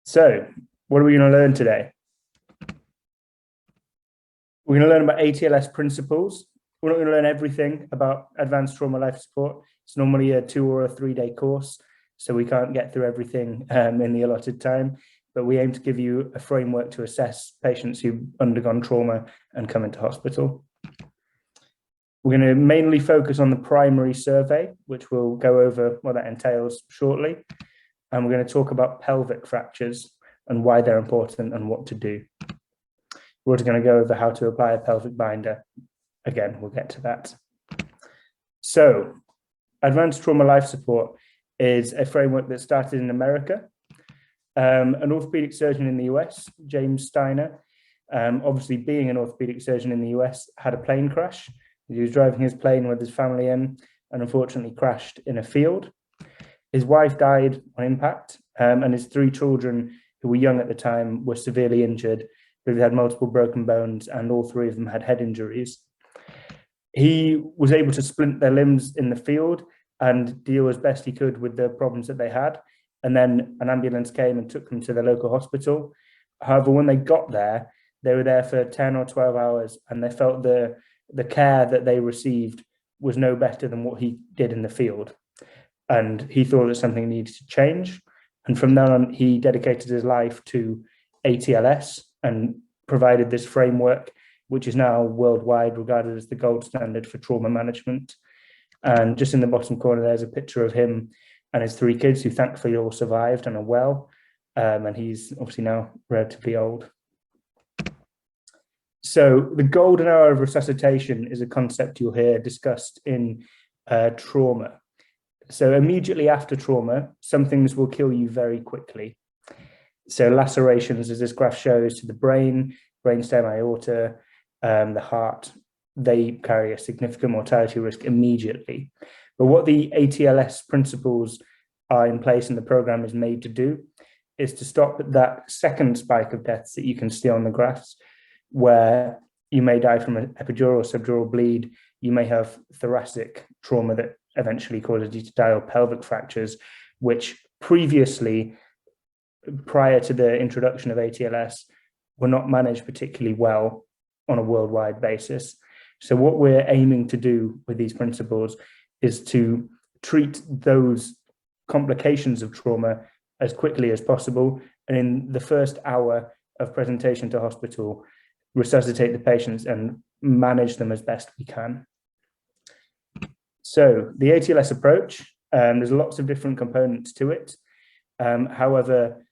So, what are we going to learn today? We're going to learn about ATLS principles. We're not going to learn everything about advanced trauma life support. It's normally a 2 or a 3 day course, so we can't get through everything in the allotted time, but we aim to give you a framework to assess patients who've undergone trauma and come into hospital. We're going to mainly focus on the primary survey, which we'll go over what that entails shortly. And we're going to talk about pelvic fractures and why they're important and what to do. We're also going to go over how to apply a pelvic binder. Again, we'll get to that. So, advanced trauma life support is a framework that started in America. An orthopedic surgeon in the US, James Steiner, obviously being an orthopedic surgeon in the US, had a plane crash. He was driving his plane with his family in and unfortunately crashed in a field. His wife died on impact, and his 3 children, who were young at the time, were severely injured. They had multiple broken bones, and all 3 of them had head injuries. He was able to splint their limbs in the field and deal as best he could with the problems that they had. And then an ambulance came and took them to the local hospital. However, when they got there, they were there for 10 or 12 hours, and they felt the care that they received was no better than what he did in the field. And he thought that something needed to change. And from then on, he dedicated his life to ATLS and provided this framework, which is now worldwide regarded as the gold standard for trauma management. And just in the bottom corner, there's a picture of him and his 3 kids, who thankfully all survived and are well. And he's obviously now relatively old. So the golden hour of resuscitation is a concept you'll hear discussed in trauma. So immediately after trauma, some things will kill you very quickly. So lacerations, as this graph shows, to the brain, brainstem, aorta, the heart, they carry a significant mortality risk immediately. But what the ATLS principles are in place and the program is made to do is to stop that second spike of deaths that you can see on the graphs, where you may die from an epidural or subdural bleed. You may have thoracic trauma that eventually causes you to die, or pelvic fractures, which previously, prior to the introduction of ATLS, were not managed particularly well on a worldwide basis. So what we're aiming to do with these principles is to treat those complications of trauma as quickly as possible, and in the first hour of presentation to hospital, resuscitate the patients and manage them as best we can. So the ATLS approach, there's lots of different components to it. However,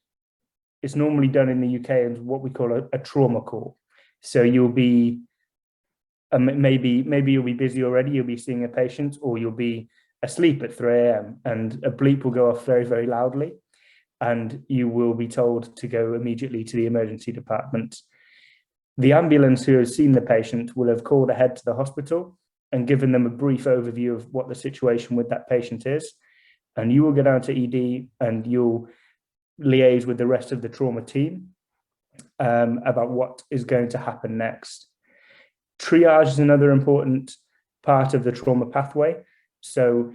it's normally done in the UK as what we call a trauma call. So you'll be, maybe you'll be busy already, you'll be seeing a patient, or you'll be asleep at 3 a.m. and a bleep will go off very, very loudly, and you will be told to go immediately to the emergency department. The ambulance who has seen the patient will have called ahead to the hospital and given them a brief overview of what the situation with that patient is. And you will go down to ED and you'll liaise with the rest of the trauma team about what is going to happen next. Triage is another important part of the trauma pathway. So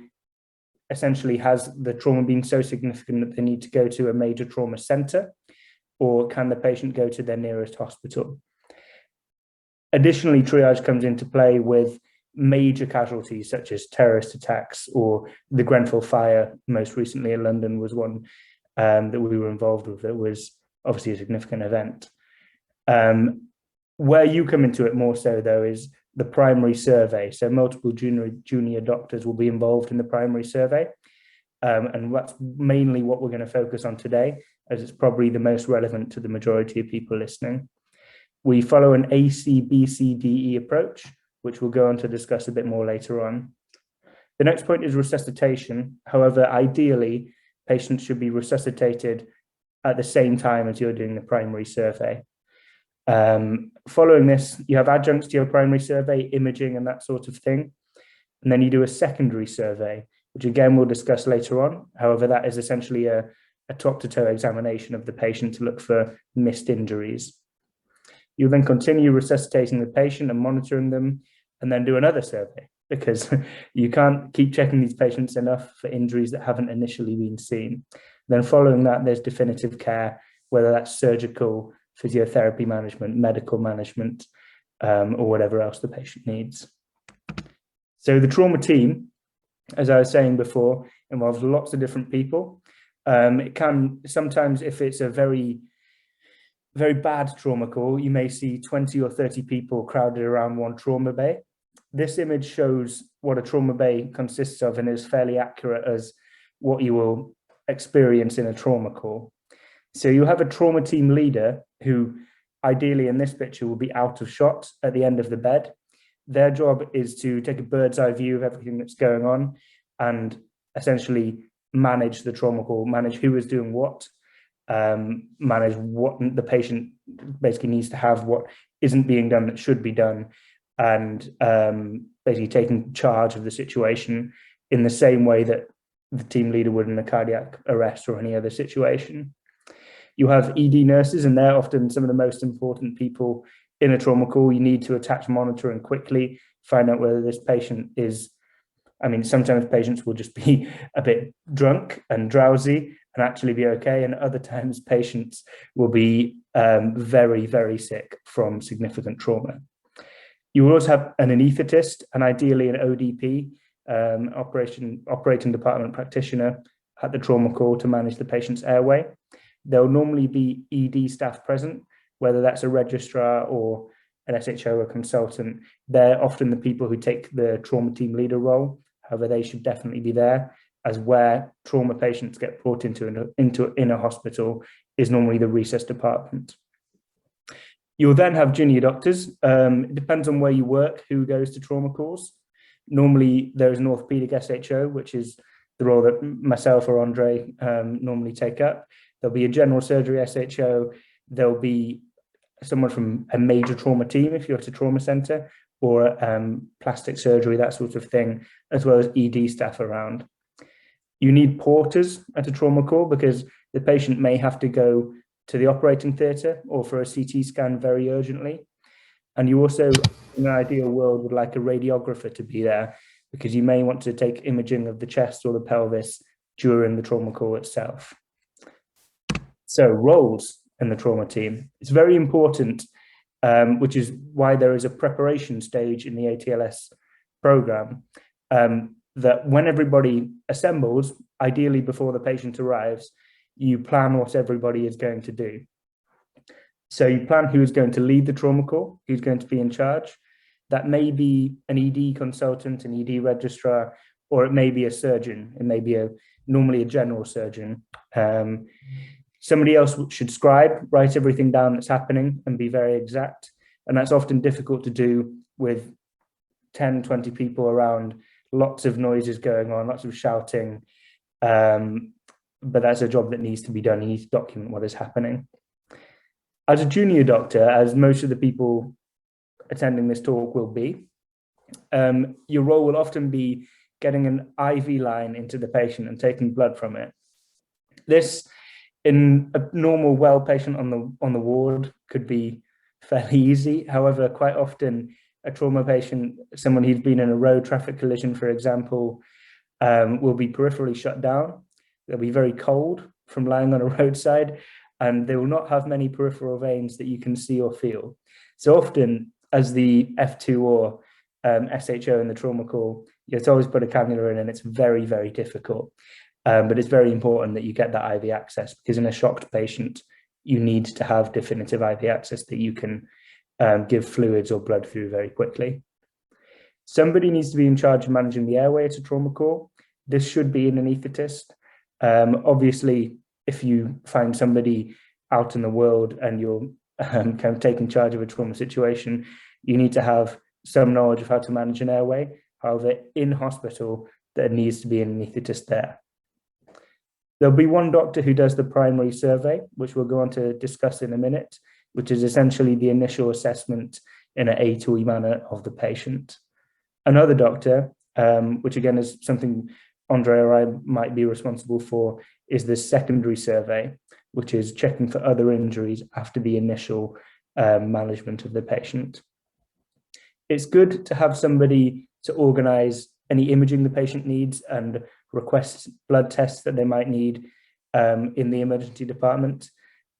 essentially, has the trauma been so significant that they need to go to a major trauma center, or can the patient go to their nearest hospital? Additionally, triage comes into play with major casualties such as terrorist attacks, or the Grenfell fire most recently in London was one that we were involved with that was obviously a significant event. Where you come into it more so, though, is the primary survey. So multiple junior doctors will be involved in the primary survey. And that's mainly what we're going to focus on today, as it's probably the most relevant to the majority of people listening. We follow an ACBCDE approach, which we'll go on to discuss a bit more later on. The next point is resuscitation. However, ideally, patients should be resuscitated at the same time as you're doing the primary survey. Following this, you have adjuncts to your primary survey, imaging and that sort of thing. And then you do a secondary survey, which again, we'll discuss later on. However, that is essentially a top to toe examination of the patient to look for missed injuries. You'll then continue resuscitating the patient and monitoring them, and then do another survey, because you can't keep checking these patients enough for injuries that haven't initially been seen. Then following that, there's definitive care whether that's surgical, physiotherapy management, medical management, or whatever else the patient needs. So the trauma team, as I was saying before, involves lots of different people. It can sometimes, if it's a very bad trauma call, you may see 20 or 30 people crowded around one trauma bay. This image shows what a trauma bay consists of and is fairly accurate as what you will experience in a trauma call. So you have a trauma team leader who ideally in this picture will be out of shot at the end of the bed. Their job is to take a bird's eye view of everything that's going on and essentially manage the trauma call, manage who is doing what, manage what the patient basically needs to have, what isn't being done that should be done, and basically taking charge of the situation in the same way that the team leader would in a cardiac arrest or any other situation. You have ED nurses, and they're often some of the most important people in a trauma call. You need to attach monitoring quickly, find out whether this patient is, sometimes patients will just be a bit drunk and drowsy and actually be okay. And other times patients will be very, very sick from significant trauma. You will also have an anaesthetist and ideally an ODP, operating department practitioner at the trauma call to manage the patient's airway. There'll normally be ED staff present, whether that's a registrar or an SHO or consultant. They're often the people who take the trauma team leader role. However, they should definitely be there, as where trauma patients get brought into a hospital is normally the resus department. You'll then have junior doctors. It depends on where you work, who goes to trauma calls. Normally, there is an orthopaedic SHO, which is the role that myself or Andre normally take up. There'll be a general surgery SHO. There'll be someone from a major trauma team if you're at a trauma center, or plastic surgery, that sort of thing, as well as ED staff around. You need porters at a trauma call because the patient may have to go to the operating theatre or for a CT scan very urgently. And you also, in an ideal world, would like a radiographer to be there because you may want to take imaging of the chest or the pelvis during the trauma call itself. So roles in the trauma team. It's very important, which is why there is a preparation stage in the ATLS program, that when everybody assembles, ideally before the patient arrives, you plan what everybody is going to do. So you plan who is going to lead the trauma call, who's going to be in charge. That may be an ED consultant, an ED registrar, or it may be a surgeon. It may be normally a general surgeon. Somebody else should scribe, write everything down that's happening and be very exact. And that's often difficult to do with 10, 20 people around, lots of noises going on, lots of shouting. But that's a job that needs to be done. You need to document what is happening. As a junior doctor, as most of the people attending this talk will be, your role will often be getting an IV line into the patient and taking blood from it. This, in a normal well patient on the ward, could be fairly easy. However, quite often a trauma patient, someone who's been in a road traffic collision, for example, will be peripherally shut down. They'll be very cold from lying on a roadside, and they will not have many peripheral veins that you can see or feel. So often, as the F2 or SHO in the trauma call, you have to always put a cannula in, and it's very, very difficult. But it's very important that you get that IV access, because in a shocked patient, you need to have definitive IV access that you can give fluids or blood through very quickly. Somebody needs to be in charge of managing the airway at a trauma call. This should be an anaesthetist. Obviously, if you find somebody out in the world and you're kind of taking charge of a trauma situation, you need to have some knowledge of how to manage an airway. However, in hospital, there needs to be an anaesthetist there. There'll be one doctor who does the primary survey, which we'll go on to discuss in a minute, which is essentially the initial assessment in an A to E manner of the patient. Another doctor, which again is something Andre or I might be responsible for, is the secondary survey, which is checking for other injuries after the initial management of the patient. It's good to have somebody to organize any imaging the patient needs and request blood tests that they might need in the emergency department.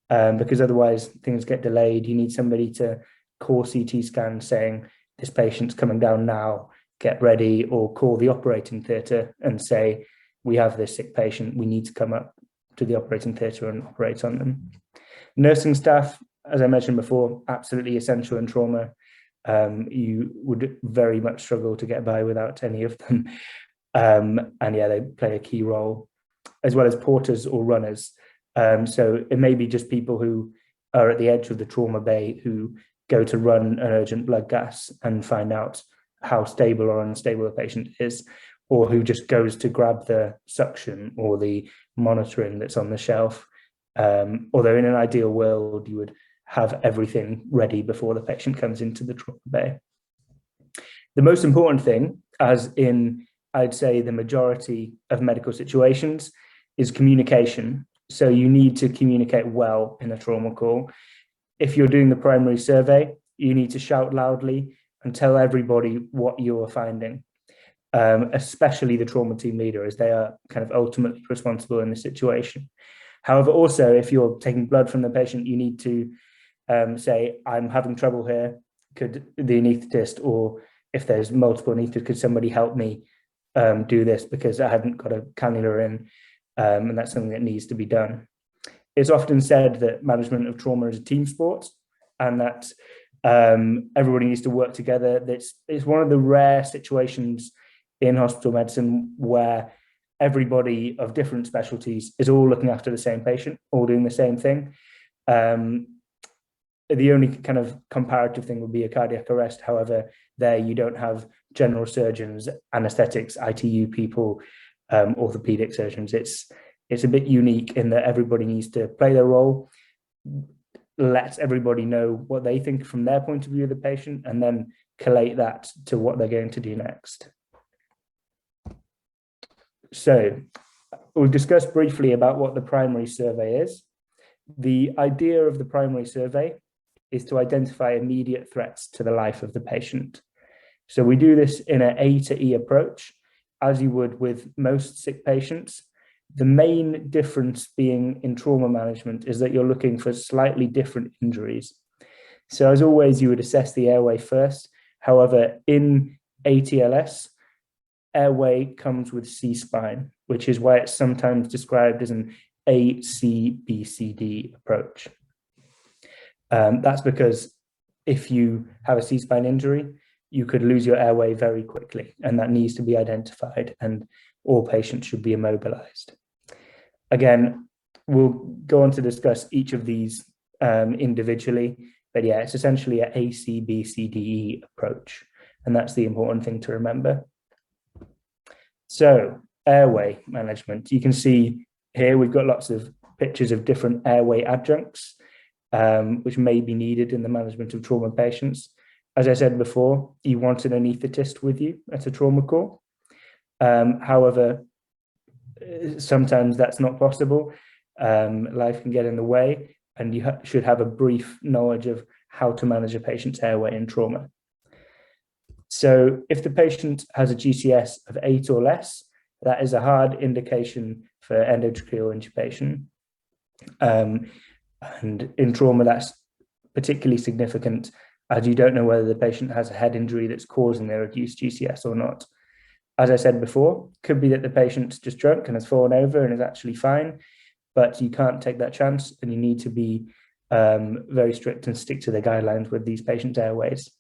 because otherwise things get delayed. You need somebody to call CT scan saying, this patient's coming down now, get ready, or call the operating theatre and say, we have this sick patient, we need to come up to the operating theatre and operate on them. Nursing staff, as I mentioned before, absolutely essential in trauma. You would very much struggle to get by without any of them. And yeah, they play a key role, as well as porters or runners. So it may be just people who are at the edge of the trauma bay who go to run an urgent blood gas and find out how stable or unstable the patient is, or who just goes to grab the suction or the monitoring that's on the shelf. Although in an ideal world, you would have everything ready before the patient comes into the trauma bay. The most important thing, as in, I'd say, the majority of medical situations, is communication. So you need to communicate well in a trauma call. If you're doing the primary survey, you need to shout loudly and tell everybody what you're finding, especially the trauma team leader, as they are kind of ultimately responsible in the situation. However, also, if you're taking blood from the patient, you need to say, I'm having trouble here. Could the anaesthetist, or if there's multiple anaesthetists, could somebody help me do this because I haven't got a cannula in, and that's something that needs to be done. It's often said that management of trauma is a team sport, and that everybody needs to work together. It's one of the rare situations in hospital medicine where everybody of different specialties is all looking after the same patient, all doing the same thing. The only kind of comparative thing would be a cardiac arrest. However, there you don't have general surgeons, anesthetics, ITU people, orthopedic surgeons. It's a bit unique in that everybody needs to play their role, let everybody know what they think from their point of view of the patient, and then collate that to what they're going to do next. So we'll discuss briefly about what the primary survey is. The idea of the primary survey is to identify immediate threats to the life of the patient. So we do this in an A to E approach, as you would with most sick patients. The main difference being in trauma management is that you're looking for slightly different injuries. So as always, you would assess the airway first. However, in ATLS, airway comes with C-spine, which is why it's sometimes described as an ACBCD approach. That's because if you have a C-spine injury, you could lose your airway very quickly, and that needs to be identified, and all patients should be immobilized. Again, we'll go on to discuss each of these individually, but yeah, it's essentially an ACBCDE approach, and that's the important thing to remember. So, airway management. You can see here we've got lots of pictures of different airway adjuncts, which may be needed in the management of trauma patients. As I said before, you want an anaesthetist with you at a trauma call. However, sometimes that's not possible. Life can get in the way, and you should have a brief knowledge of how to manage a patient's airway in trauma. So if the patient has a GCS of 8 or less, that is a hard indication for endotracheal intubation. And in trauma, that's particularly significant, as you don't know whether the patient has a head injury that's causing their reduced GCS or not. As I said before, could be that the patient's just drunk and has fallen over and is actually fine, but you can't take that chance, and you need to be very strict and stick to the guidelines with these patients' airways.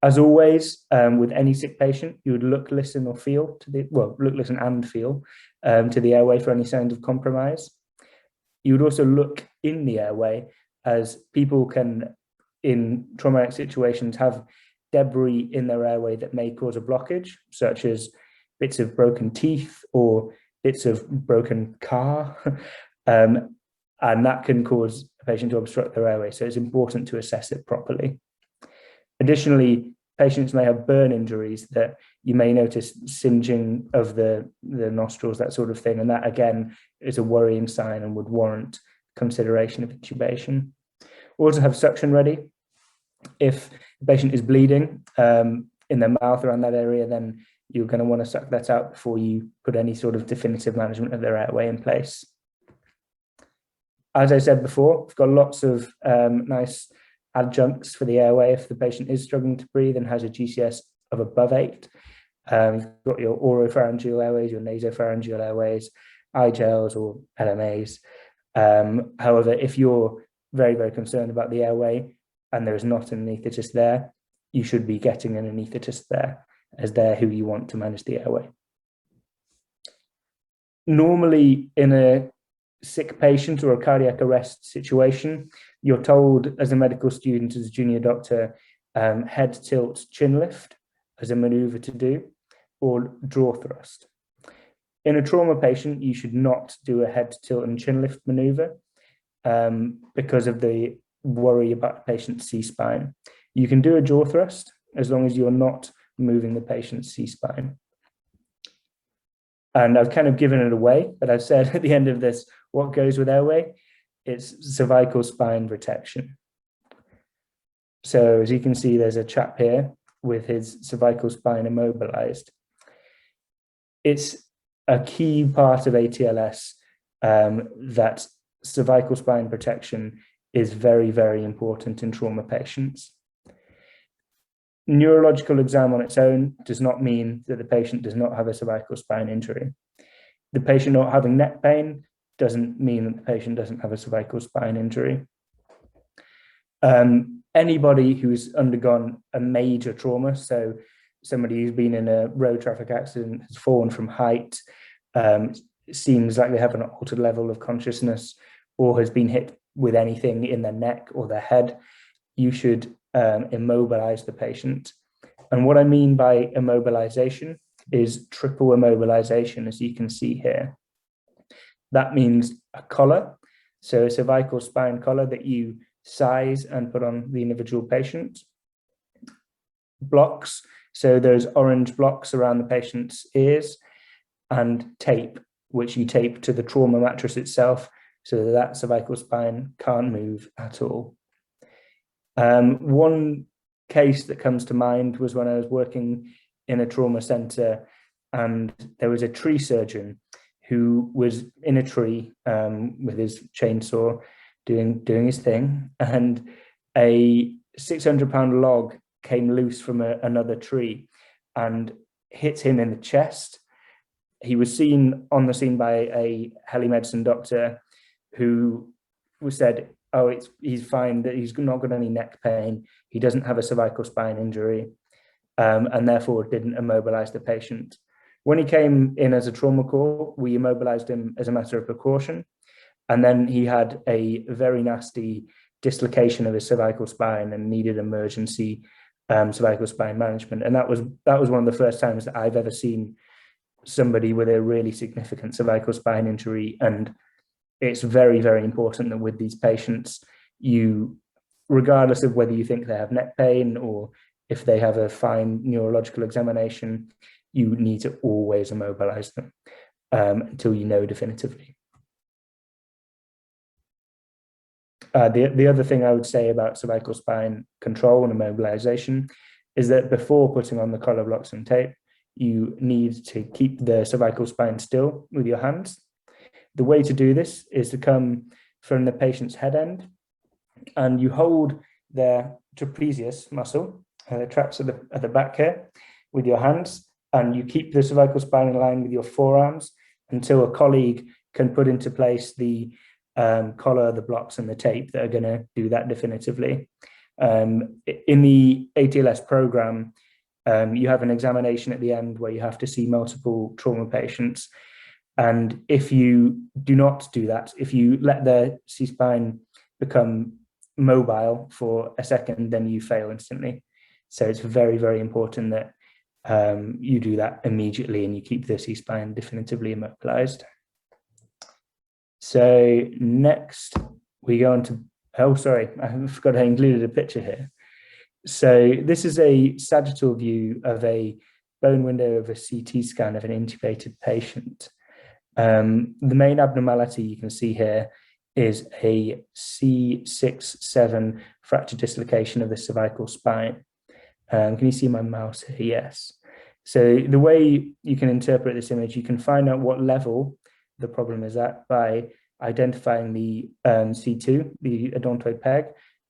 As always, with any sick patient, you would look, listen, or feel to the, well, look, listen, and feel to the airway for any signs of compromise. You would also look in the airway, as people can, in traumatic situations, have debris in their airway that may cause a blockage, such as bits of broken teeth or bits of broken car, and that can cause a patient to obstruct their airway. So it's important to assess it properly. Additionally, patients may have burn injuries that you may notice singeing of the nostrils, that sort of thing. And that, again, is a worrying sign and would warrant consideration of intubation. We also have suction ready. If the patient is bleeding in their mouth around that area, then you're going to want to suck that out before you put any sort of definitive management of their airway in place. As I said before, we've got lots of nice adjuncts for the airway if the patient is struggling to breathe and has a GCS of above 8. You've got your oropharyngeal airways, your nasopharyngeal airways, iGels or LMAs. However, if you're very, very concerned about the airway and there is not an anaesthetist there, you should be getting an anaesthetist there, as they're who you want to manage the airway. Normally, in a sick patient or a cardiac arrest situation, you're told as a medical student, as a junior doctor, head tilt chin lift as a maneuver to do, or draw thrust. In a trauma patient, you should not do a head tilt and chin lift maneuver because of the worry about the patient's C-spine. You can do a jaw thrust as long as you're not moving the patient's C-spine. And I've kind of given it away, but I've said at the end of this, what goes with airway? It's cervical spine protection. So as you can see, there's a chap here with his cervical spine immobilized. It's a key part of ATLS that cervical spine protection is very, very important in trauma patients. Neurological exam on its own does not mean that the patient does not have a cervical spine injury. The patient not having neck pain doesn't mean that the patient doesn't have a cervical spine injury. Anybody who's undergone a major trauma, so somebody who's been in a road traffic accident, has fallen from height, seems like they have an altered level of consciousness, or has been hit with anything in their neck or their head, you should immobilize the patient. And what I mean by immobilization is triple immobilization, as you can see here. That means a collar, so a cervical spine collar that you size and put on the individual patient. Blocks, so those orange blocks around the patient's ears, and tape, which you tape to the trauma mattress itself so that cervical spine can't move at all. One case that comes to mind was when I was working in a trauma center and there was a tree surgeon who was in a tree with his chainsaw doing his thing, and a 600-pound log came loose from another tree and hit him in the chest. He was seen on the scene by a heli-medicine doctor who said, oh, he's fine, that he's not got any neck pain, he doesn't have a cervical spine injury, and therefore didn't immobilize the patient. When he came in as a trauma call, we immobilized him as a matter of precaution, and then he had a very nasty dislocation of his cervical spine and needed emergency cervical spine management. And that was one of the first times that I've ever seen somebody with a really significant cervical spine injury. And it's very, very important that with these patients, you, regardless of whether you think they have neck pain or if they have a fine neurological examination, you need to always immobilize them until you know definitively. The other thing I would say about cervical spine control and immobilization is that before putting on the collar blocks and tape, you need to keep the cervical spine still with your hands. The way to do this is to come from the patient's head end, and you hold their trapezius muscle, traps at the back here, with your hands, and you keep the cervical spine in line with your forearms until a colleague can put into place the collar, the blocks, and the tape that are going to do that definitively. In the ATLS program, you have an examination at the end where you have to see multiple trauma patients. And if you do not do that, if you let the C-spine become mobile for a second, then you fail instantly. So it's very, very important that you do that immediately and you keep the C-spine definitively immobilized. So next we go on to, oh, sorry, I forgot I included a picture here. So this is a sagittal view of a bone window of a CT scan of an intubated patient. The main abnormality you can see here is a C6-7 fracture dislocation of the cervical spine. Can you see my mouse here? Yes. So the way you can interpret this image, you can find out what level the problem is at by identifying the C2, the odontoid peg.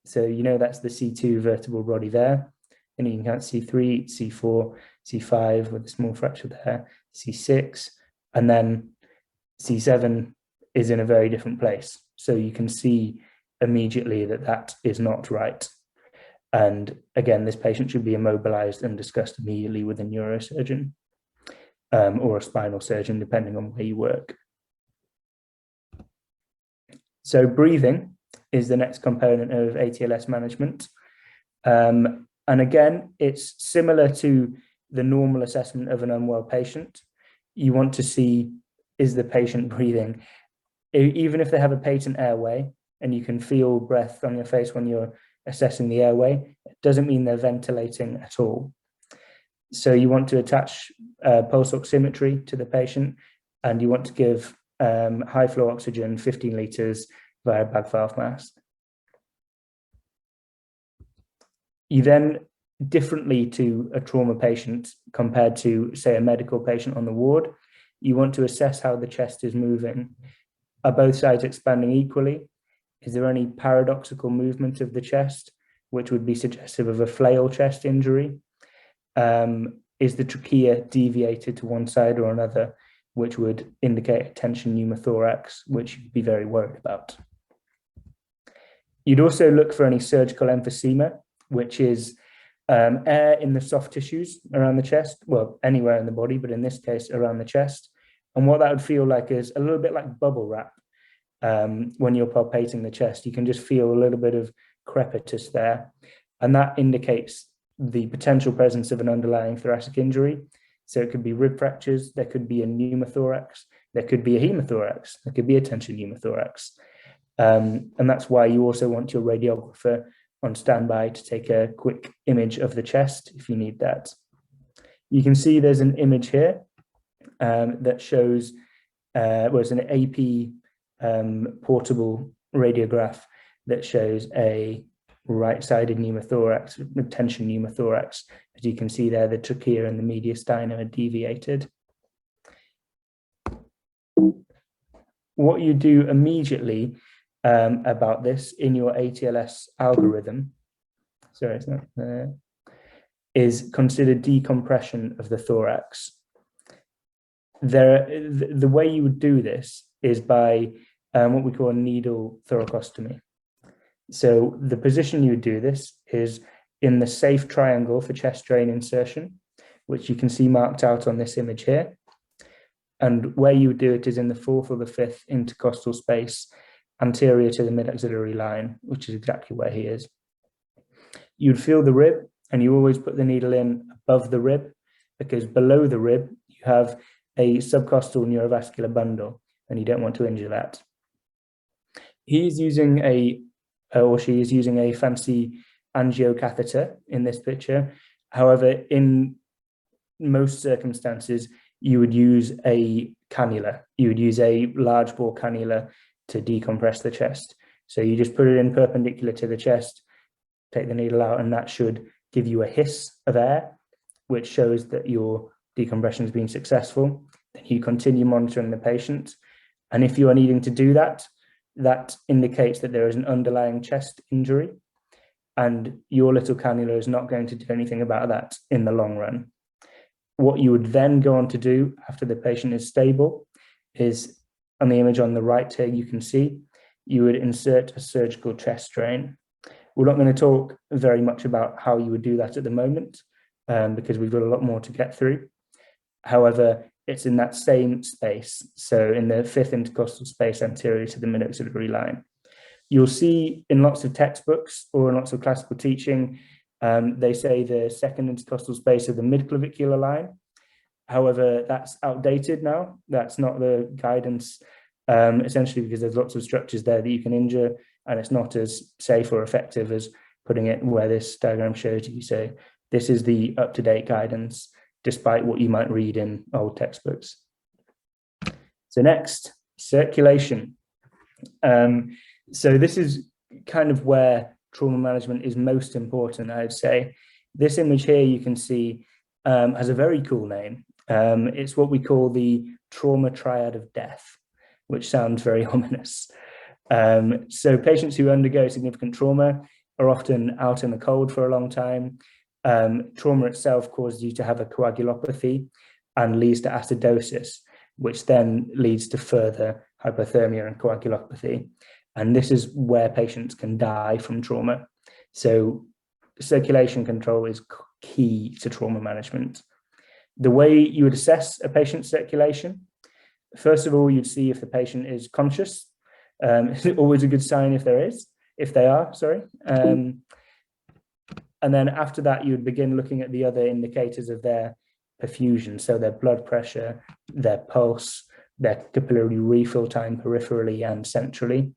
So you know that's the C2 vertebral body there. And you can count C3, C4, C5 with a small fracture there, C6, and then C7 is in a very different place. So you can see immediately that that is not right. And again, this patient should be immobilized and discussed immediately with a neurosurgeon or a spinal surgeon, depending on where you work. So breathing is the next component of ATLS management. And again, it's similar to the normal assessment of an unwell patient. You want to see, is the patient breathing? Even if they have a patent airway and you can feel breath on your face when you're assessing the airway, it doesn't mean they're ventilating at all. So you want to attach pulse oximetry to the patient, and you want to give high flow oxygen, 15 liters via bag valve mask. You then, differently to a trauma patient compared to, say, a medical patient on the ward, you want to assess how the chest is moving. Are both sides expanding equally? Is there any paradoxical movement of the chest, which would be suggestive of a flail chest injury? Is the trachea deviated to one side or another, which would indicate a tension pneumothorax, which you'd be very worried about? You'd also look for any surgical emphysema, which is air in the soft tissues around the chest, well, anywhere in the body, but in this case, around the chest. And what that would feel like is a little bit like bubble wrap. When you're palpating the chest, you can just feel a little bit of crepitus there. And that indicates the potential presence of an underlying thoracic injury. So it could be rib fractures, there could be a pneumothorax, there could be a hemothorax, there could be a tension pneumothorax. And that's why you also want your radiographer on standby to take a quick image of the chest if you need that. You can see there's an image here that shows, it's an AP portable radiograph that shows a right-sided pneumothorax, tension pneumothorax. As you can see there, the trachea and the mediastinum are deviated. What you do immediately about this in your ATLS algorithm, sorry, it's not there, is consider decompression of the thorax. The way you would do this is by what we call a needle thoracostomy. So the position you would do this is in the safe triangle for chest drain insertion, which you can see marked out on this image here. And where you would do it is in the 4th or the 5th intercostal space anterior to the mid-axillary line, which is exactly where he is. You'd feel the rib, and you always put the needle in above the rib, because below the rib, you have a subcostal neurovascular bundle, and you don't want to injure that. He's using or she is using a fancy angiocatheter in this picture. However, in most circumstances, you would use a cannula. You would use a large bore cannula to decompress the chest. So you just put it in perpendicular to the chest, take the needle out, and that should give you a hiss of air, which shows that your decompression has been successful. Then you continue monitoring the patient. And if you are needing to do that, that indicates that there is an underlying chest injury, and your little cannula is not going to do anything about that in the long run. What you would then go on to do after the patient is stable is, on the image on the right here, you can see, you would insert a surgical chest drain. We're not going to talk very much about how you would do that at the moment, because we've got a lot more to get through. However, it's in that same space, so in the 5th intercostal space anterior to the mid-axillary line. You'll see in lots of textbooks or in lots of classical teaching, they say the 2nd intercostal space of the mid-clavicular line. However, that's outdated now. That's not the guidance, essentially because there's lots of structures there that you can injure, and it's not as safe or effective as putting it where this diagram shows you. So this is the up-to-date guidance, despite what you might read in old textbooks. So next, circulation. So this is kind of where trauma management is most important, I'd say. This image here you can see has a very cool name. It's what we call the trauma triad of death. which sounds very ominous. So patients who undergo significant trauma are often out in the cold for a long time. Trauma itself causes you to have a coagulopathy and leads to acidosis, which then leads to further hypothermia and coagulopathy. And this is where patients can die from trauma. So circulation control is key to trauma management. The way you would assess a patient's circulation, first of all, you'd see if the patient is conscious. It's always a good sign if they are. And then after that, you would begin looking at the other indicators of their perfusion, so their blood pressure, their pulse, their capillary refill time peripherally and centrally.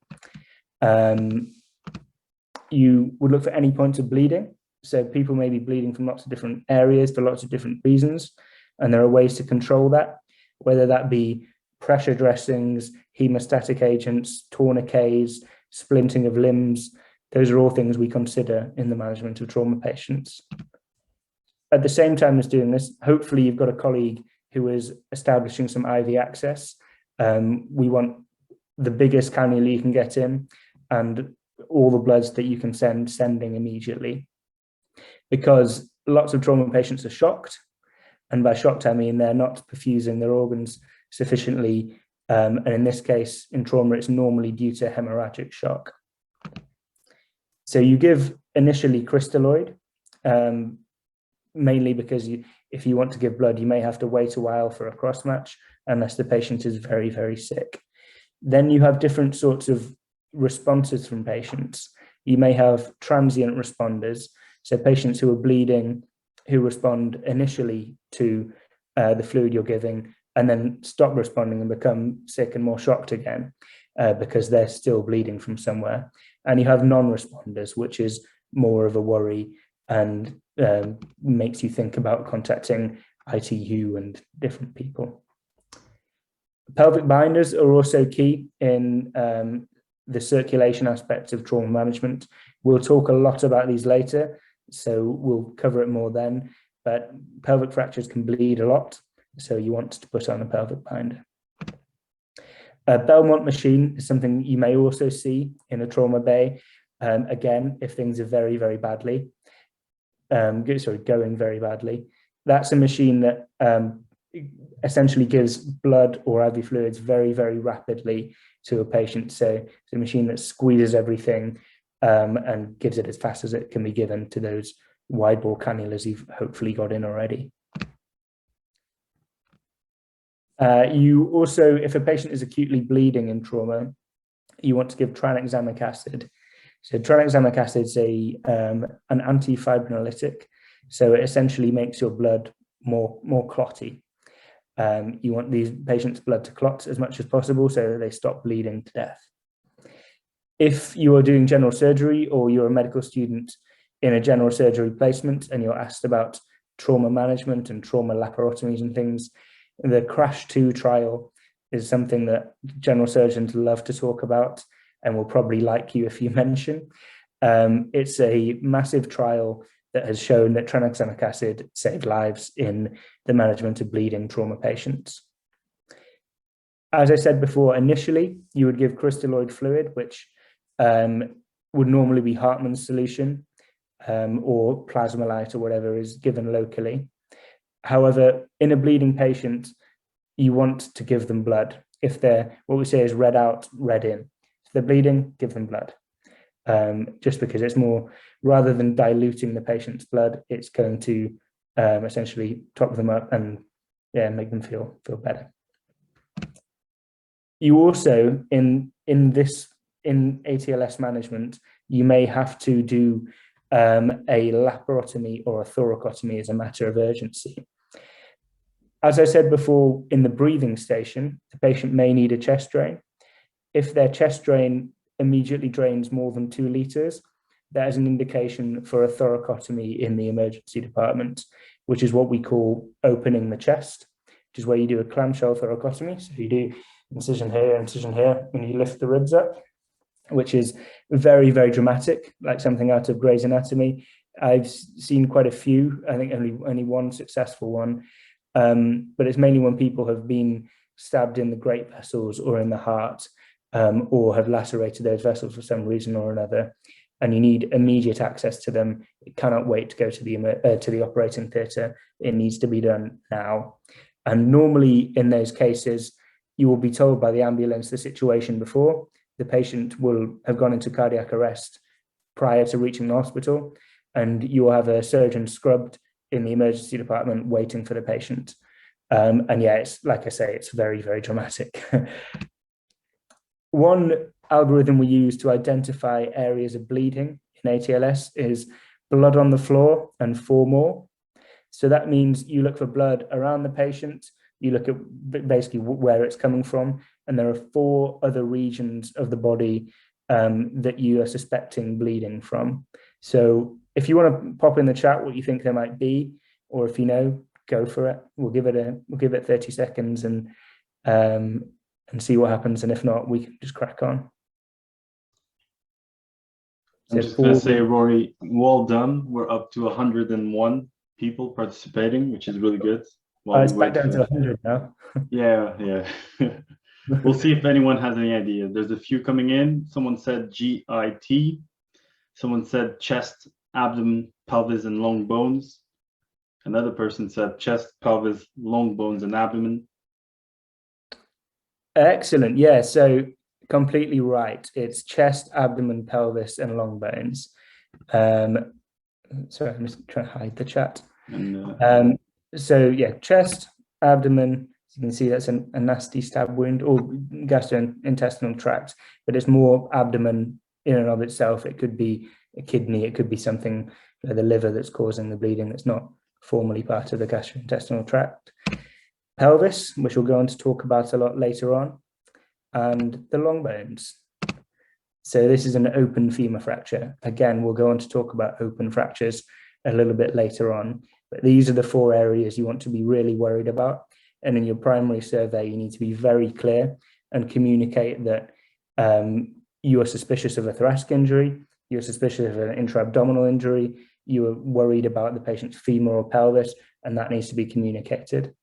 You would look for any points of bleeding. So people may be bleeding from lots of different areas for lots of different reasons, and there are ways to control that, whether that be pressure dressings, hemostatic agents, tourniquets, splinting of limbs. Those are all things we consider in the management of trauma patients. At the same time as doing this, hopefully you've got a colleague who is establishing some IV access. We want the biggest cannula you can get in and all the bloods that you can sending immediately. Because lots of trauma patients are shocked. And by shocked, I mean they're not perfusing their organs sufficiently. And in this case, in trauma, it's normally due to hemorrhagic shock. So you give initially crystalloid, mainly because if you want to give blood, you may have to wait a while for a cross match unless the patient is very, very sick. Then you have different sorts of responses from patients. You may have transient responders, so patients who are bleeding, who respond initially to the fluid you're giving and then stop responding and become sick and more shocked again because they're still bleeding from somewhere. And you have non-responders, which is more of a worry and makes you think about contacting ITU and different people. Pelvic binders are also key in the circulation aspects of trauma management. We'll talk a lot about these later, so we'll cover it more then, but pelvic fractures can bleed a lot, so you want to put on a pelvic binder. A Belmont machine is something you may also see in a trauma bay, again, if things are very, very badly, going very badly. That's a machine that essentially gives blood or IV fluids very, very rapidly to a patient. So it's a machine that squeezes everything and gives it as fast as it can be given to those wide bore cannulas you've hopefully got in already. You also, if a patient is acutely bleeding in trauma, you want to give tranexamic acid. So tranexamic acid is an antifibrinolytic. So it essentially makes your blood more clotty. You want these patients' blood to clot as much as possible so that they stop bleeding to death. If you are doing general surgery or you're a medical student in a general surgery placement and you're asked about trauma management and trauma laparotomies and things, the CRASH 2 trial is something that general surgeons love to talk about and will probably like you if you mention. It's a massive trial that has shown that tranexamic acid saved lives in the management of bleeding trauma patients. As I said before, initially, you would give crystalloid fluid, which would normally be Hartmann's solution or Plasmolite or whatever is given locally. However, in a bleeding patient, you want to give them blood. If they're, what we say is red out, red in. If they're bleeding, give them blood. Just because it's more, rather than diluting the patient's blood, it's going to essentially top them up and make them feel better. You also, in ATLS management, you may have to do a laparotomy or a thoracotomy as a matter of urgency. As I said before, in the breathing station, the patient may need a chest drain. If their chest drain immediately drains more than 2 liters, that is an indication for a thoracotomy in the emergency department, which is what we call opening the chest, which is where you do a clamshell thoracotomy. So you do incision here, and you lift the ribs up, which is very, very dramatic, like something out of Grey's Anatomy. I've seen quite a few, I think only one successful one, but it's mainly when people have been stabbed in the great vessels or in the heart, or have lacerated those vessels for some reason or another, and you need immediate access to them. It cannot wait to go to the operating theatre. It needs to be done now. And normally in those cases, you will be told by the ambulance the situation before. The patient will have gone into cardiac arrest prior to reaching the hospital, and you will have a surgeon scrubbed in the emergency department waiting for the patient. And yeah, it's like I say, it's very, very dramatic. One algorithm we use to identify areas of bleeding in ATLS is blood on the floor and 4 more. So that means you look for blood around the patient, you look at basically where it's coming from, and there are 4 other regions of the body that you are suspecting bleeding from. So if you want to pop in the chat what you think there might be, or if you know, go for it. We'll give it 30 seconds and see what happens. And if not, we can just crack on. I'm just going to say, Rory, well done. We're up to 101 people participating, which is really good. It's back down to 100 now. Yeah. We'll see if anyone has any idea. There's a few coming in. Someone said GIT. Someone said chest, abdomen, pelvis, and long bones. Another person said chest, pelvis, long bones, and abdomen. Excellent. Yeah, so completely right. It's chest, abdomen, pelvis, and long bones. Sorry, I'm just trying to hide the chat. So yeah, chest, abdomen. You can see that's a nasty stab wound, or gastrointestinal tract, but it's more abdomen in and of itself. It could be a kidney, it could be something, the liver that's causing the bleeding that's not formally part of the gastrointestinal tract. Pelvis, which we'll go on to talk about a lot later on, and the long bones. So this is an open femur fracture. Again, we'll go on to talk about open fractures a little bit later on, but these are the 4 areas you want to be really worried about. And in your primary survey, you need to be very clear and communicate that you are suspicious of a thoracic injury, you're suspicious of an intra-abdominal injury, you are worried about the patient's femur or pelvis, and that needs to be communicated.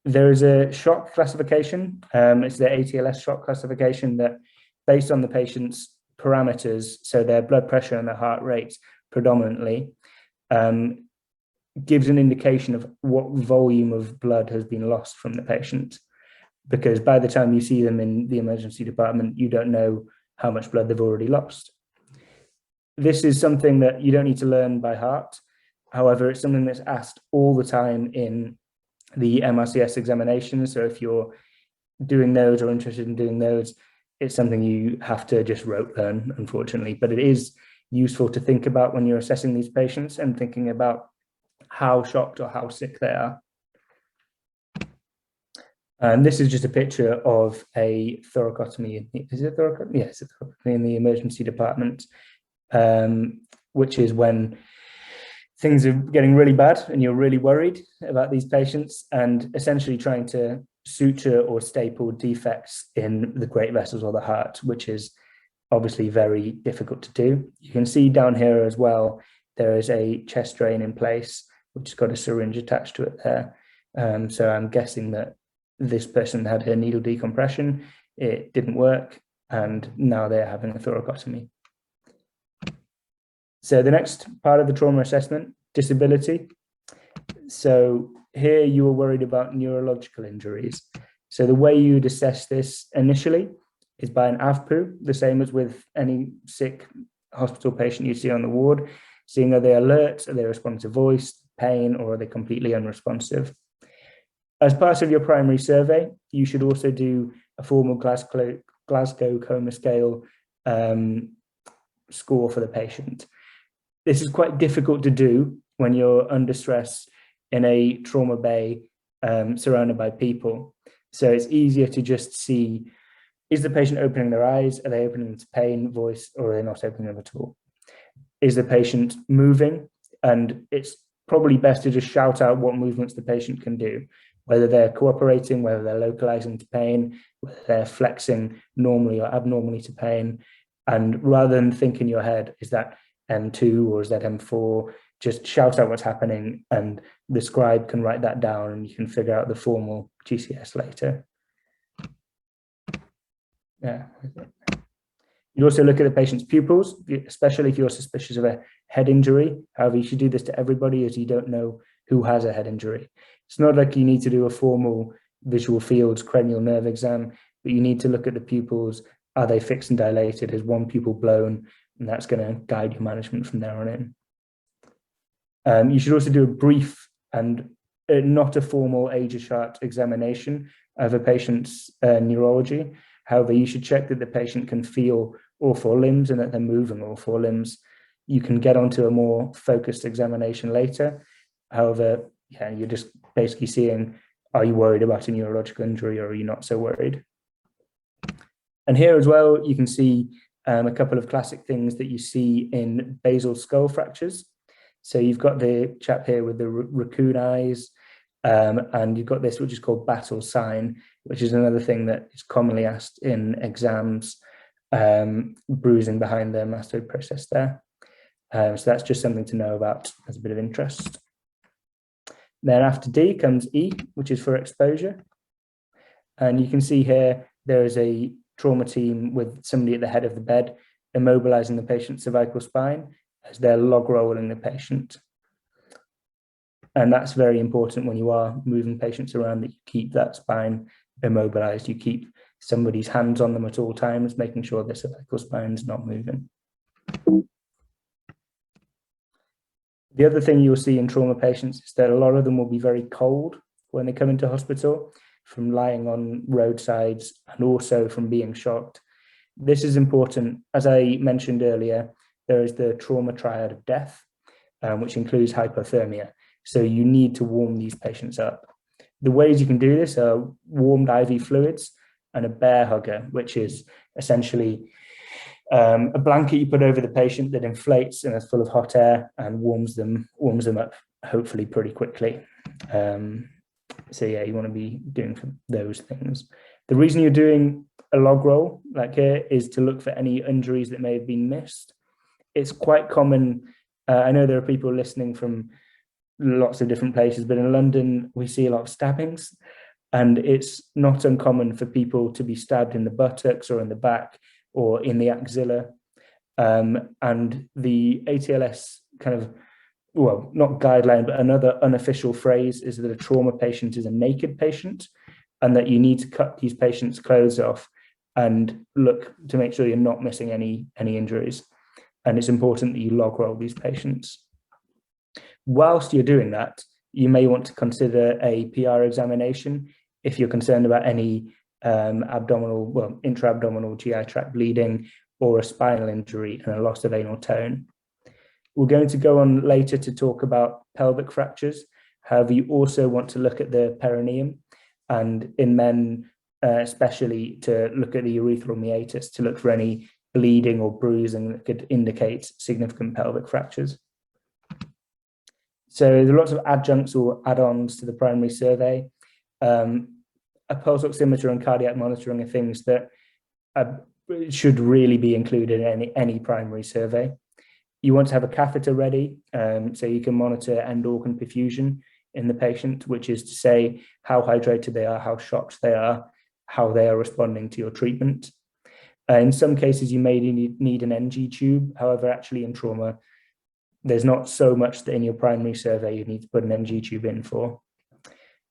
There is a shock classification. It's the ATLS shock classification that, based on the patient's parameters, so their blood pressure and their heart rate predominantly, gives an indication of what volume of blood has been lost from the patient. Because by the time you see them in the emergency department, you don't know how much blood they've already lost. This is something that you don't need to learn by heart. However, it's something that's asked all the time in the MRCS examination. So if you're doing those or interested in doing those, it's something you have to just rote learn, unfortunately. But it is useful to think about when you're assessing these patients and thinking about how shocked or how sick they are. And this is just a picture of a thoracotomy. Is it thoracotomy? Yes, it's a thoracotomy in the emergency department, which is when things are getting really bad and you're really worried about these patients, and essentially trying to suture or staple defects in the great vessels or the heart, which is obviously very difficult to do. You can see down here as well, there is a chest drain in place, which has got a syringe attached to it there. So I'm guessing that this person had her needle decompression, it didn't work, and now they're having a thoracotomy. So the next part of the trauma assessment, disability. So here you were worried about neurological injuries. So the way you'd assess this initially is by an AVPU, the same as with any sick hospital patient you see on the ward, seeing are they alert, are they responding to voice, pain, or are they completely unresponsive. As part of your primary survey, you should also do a formal Glasgow Coma Scale score for the patient. This is quite difficult to do when you're under stress in a trauma bay surrounded by people. So it's easier to just see, is the patient opening their eyes? Are they opening them to pain, voice, or are they not opening them at all? Is the patient moving? And it's probably best to just shout out what movements the patient can do, whether they're cooperating, whether they're localizing to pain, whether they're flexing normally or abnormally to pain. And rather than think in your head, is that M2 or is that M4? just shout out what's happening, and the scribe can write that down, and you can figure out the formal GCS later. Yeah. You also look at the patient's pupils, especially if you're suspicious of a head injury. However, you should do this to everybody, as you don't know who has a head injury. It's not like you need to do a formal visual fields cranial nerve exam, but you need to look at the pupils. Are they fixed and dilated? Is one pupil blown? And that's going to guide your management from there on in. You should also do a brief and not a formal age chart examination of a patient's neurology. However, you should check that the patient can feel all four limbs and that they're moving all four limbs. You can get onto a more focused examination later. However, yeah, you're just basically seeing, are you worried about a neurological injury, or are you not so worried? And here as well, you can see a couple of classic things that you see in basal skull fractures. So you've got the chap here with the raccoon eyes, and you've got this, which is called battle sign, which is another thing that is commonly asked in exams, bruising behind the mastoid process there. So that's just something to know about as a bit of interest. Then after D comes E, which is for exposure. And you can see here, there is a trauma team with somebody at the head of the bed, immobilizing the patient's cervical spine as they're log rolling the patient. And that's very important when you are moving patients around, that you keep that spine immobilized. You keep somebody's hands on them at all times, making sure the cervical spine is not moving. The other thing you'll see in trauma patients is that a lot of them will be very cold when they come into hospital, from lying on roadsides and also from being shocked. This is important. As I mentioned earlier, there is the trauma triad of death, which includes hypothermia. So you need to warm these patients up. The ways you can do this are warmed IV fluids and a bear hugger, which is essentially a blanket you put over the patient that inflates and is full of hot air and warms them up, hopefully pretty quickly. So yeah, you want to be doing those things. The reason you're doing a log roll like here is to look for any injuries that may have been missed. It's quite common. I know there are people listening from lots of different places, but in London, we see a lot of stabbings, and it's not uncommon for people to be stabbed in the buttocks or in the back or in the axilla. And the ATLS kind of, well, not guideline, but another unofficial phrase is that a trauma patient is a naked patient, and that you need to cut these patients' clothes off and look to make sure you're not missing any injuries. And it's important that you log roll these patients. Whilst you're doing that, you may want to consider a PR examination if you're concerned about any intra-abdominal GI tract bleeding or a spinal injury and a loss of anal tone. We're going to go on later to talk about pelvic fractures. However, you also want to look at the perineum, and in men, especially to look at the urethral meatus to look for any bleeding or bruising that could indicate significant pelvic fractures. So there are lots of adjuncts or add-ons to the primary survey. A pulse oximeter and cardiac monitoring are things that should really be included in any primary survey. You want to have a catheter ready, so you can monitor end organ perfusion in the patient, which is to say how hydrated they are, how shocked they are, how they are responding to your treatment. In some cases, you may need an NG tube. However, actually in trauma, there's not so much that in your primary survey you need to put an NG tube in for.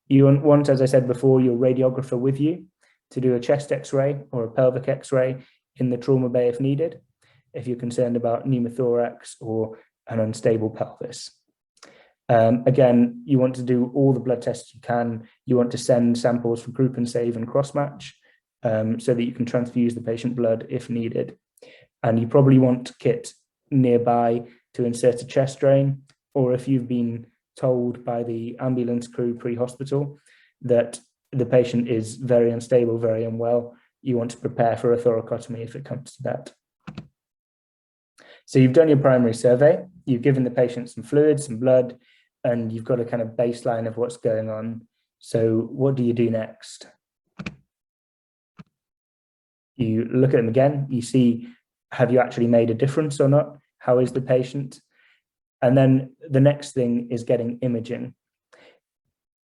You want, as I said before, your radiographer with you to do a chest x-ray or a pelvic x-ray in the trauma bay if needed, if you're concerned about pneumothorax or an unstable pelvis. Again, you want to do all the blood tests you can. You want to send samples for group and save and cross-match so that you can transfuse the patient blood if needed. And you probably want kit nearby to insert a chest drain, or if you've been told by the ambulance crew pre-hospital that the patient is very unstable, very unwell, you want to prepare for a thoracotomy if it comes to that. So you've done your primary survey, you've given the patient some fluids, some blood, and you've got a kind of baseline of what's going on. So what do you do next? You look at them again, you see, have you actually made a difference or not? How is the patient? And then the next thing is getting imaging.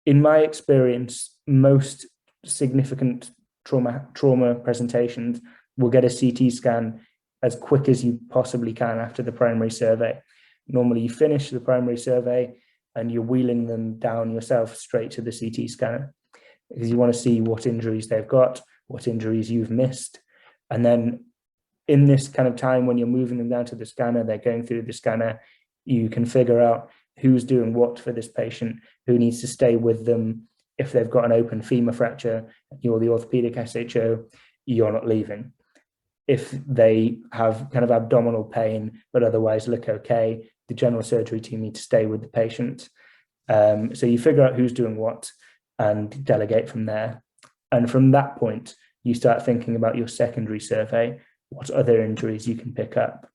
In my experience, most significant trauma presentations will get a CT scan as quick as you possibly can after the primary survey. Normally you finish the primary survey and you're wheeling them down yourself straight to the CT scanner, because you want to see what injuries they've got, what injuries you've missed. And then in this kind of time when you're moving them down to the scanner, they're going through the scanner, you can figure out who's doing what for this patient, who needs to stay with them. If they've got an open femur fracture, you're the orthopedic SHO, you're not leaving. If they have kind of abdominal pain, but otherwise look okay, the general surgery team need to stay with the patient. So you figure out who's doing what and delegate from there. And from that point, you start thinking about your secondary survey, what other injuries you can pick up.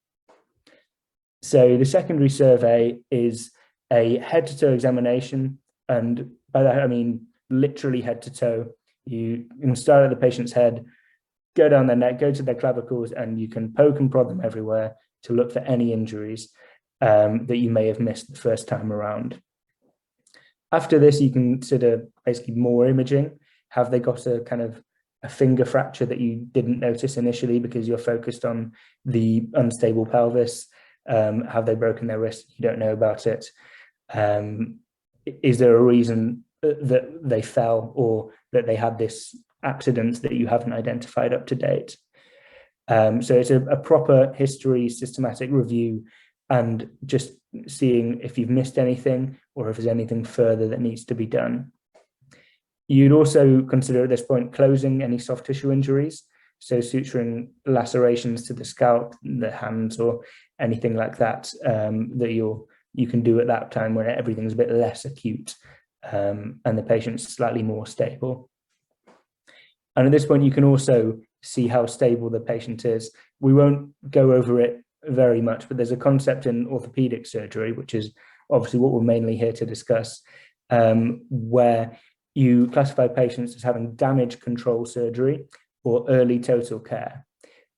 So the secondary survey is a head-to-toe examination, and by that I mean literally head to toe. You can start at the patient's head, go down their neck, go to their clavicles, and you can poke and prod them everywhere to look for any injuries that you may have missed the first time around. After this, you can consider basically more imaging. Have they got a kind of a finger fracture that you didn't notice initially because you're focused on the unstable pelvis? Have they broken their wrist? You don't know about it. Is there a reason that they fell or that they had this accident that you haven't identified up to date? So it's a proper history, systematic review, and just seeing if you've missed anything or if there's anything further that needs to be done. You'd also consider at this point closing any soft tissue injuries, so suturing lacerations to the scalp, the hands, or anything like that that you can do at that time when everything's a bit less acute and the patient's slightly more stable. And at this point, you can also see how stable the patient is. We won't go over it very much, but there's a concept in orthopedic surgery, which is obviously what we're mainly here to discuss, where you classify patients as having damage control surgery or early total care.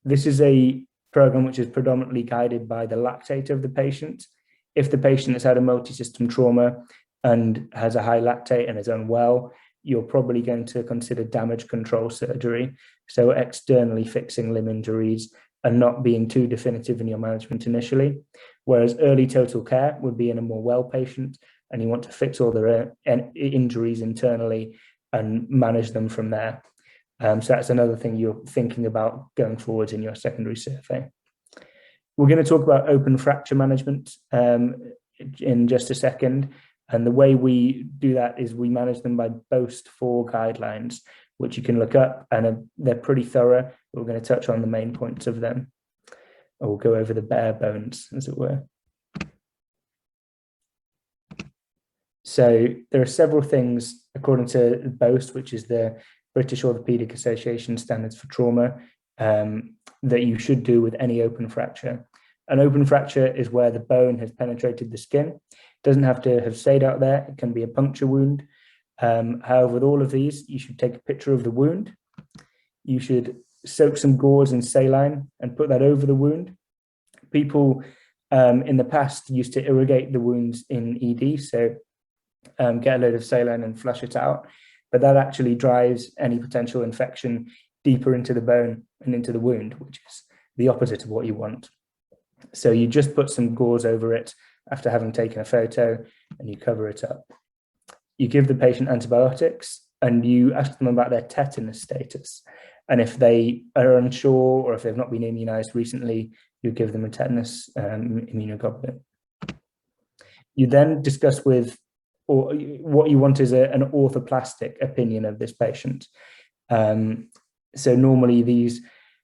This is a program which is predominantly guided by the lactate of the patient. If the patient has had a multi-system trauma and has a high lactate and is unwell, you're probably going to consider damage control surgery, so externally fixing limb injuries and not being too definitive in your management initially. Whereas early total care would be in a more well patient, and you want to fix all their injuries internally and manage them from there. So that's another thing you're thinking about going forward in your secondary survey. We're going to talk about open fracture management in just a second. And the way we do that is we manage them by BOAST 4 guidelines, which you can look up, and they're pretty thorough. We're going to touch on the main points of them. Or we'll go over the bare bones, as it were. So there are several things, according to BOAST, which is the British Orthopaedic Association Standards for Trauma, that you should do with any open fracture. An open fracture is where the bone has penetrated the skin. It doesn't have to have stayed out there. It can be a puncture wound. However, with all of these, you should take a picture of the wound. You should soak some gauze in saline and put that over the wound. People in the past used to irrigate the wounds in ED, so get a load of saline and flush it out, but that actually drives any potential infection deeper into the bone and into the wound, which is the opposite of what you want. So you just put some gauze over it after having taken a photo, and you cover it up. You give the patient antibiotics, and you ask them about their tetanus status. And if they are unsure, or if they've not been immunized recently, you give them a tetanus immunoglobulin. You then discuss or what you want is an orthoplastic opinion of this patient. So normally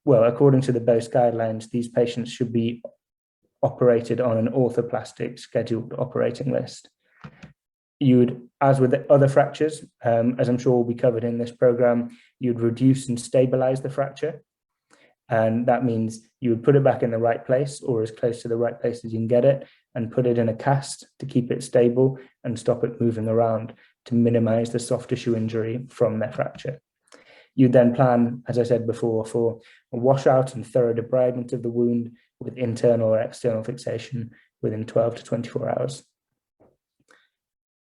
according to the BOAST guidelines, these patients should be operated on an orthoplastic scheduled operating list. You would, as with the other fractures, as I'm sure will be covered in this program, you'd reduce and stabilize the fracture. And that means you would put it back in the right place, or as close to the right place as you can get it, and put it in a cast to keep it stable and stop it moving around to minimize the soft tissue injury from their fracture. You then plan, as I said before, for a washout and thorough debridement of the wound with internal or external fixation within 12 to 24 hours.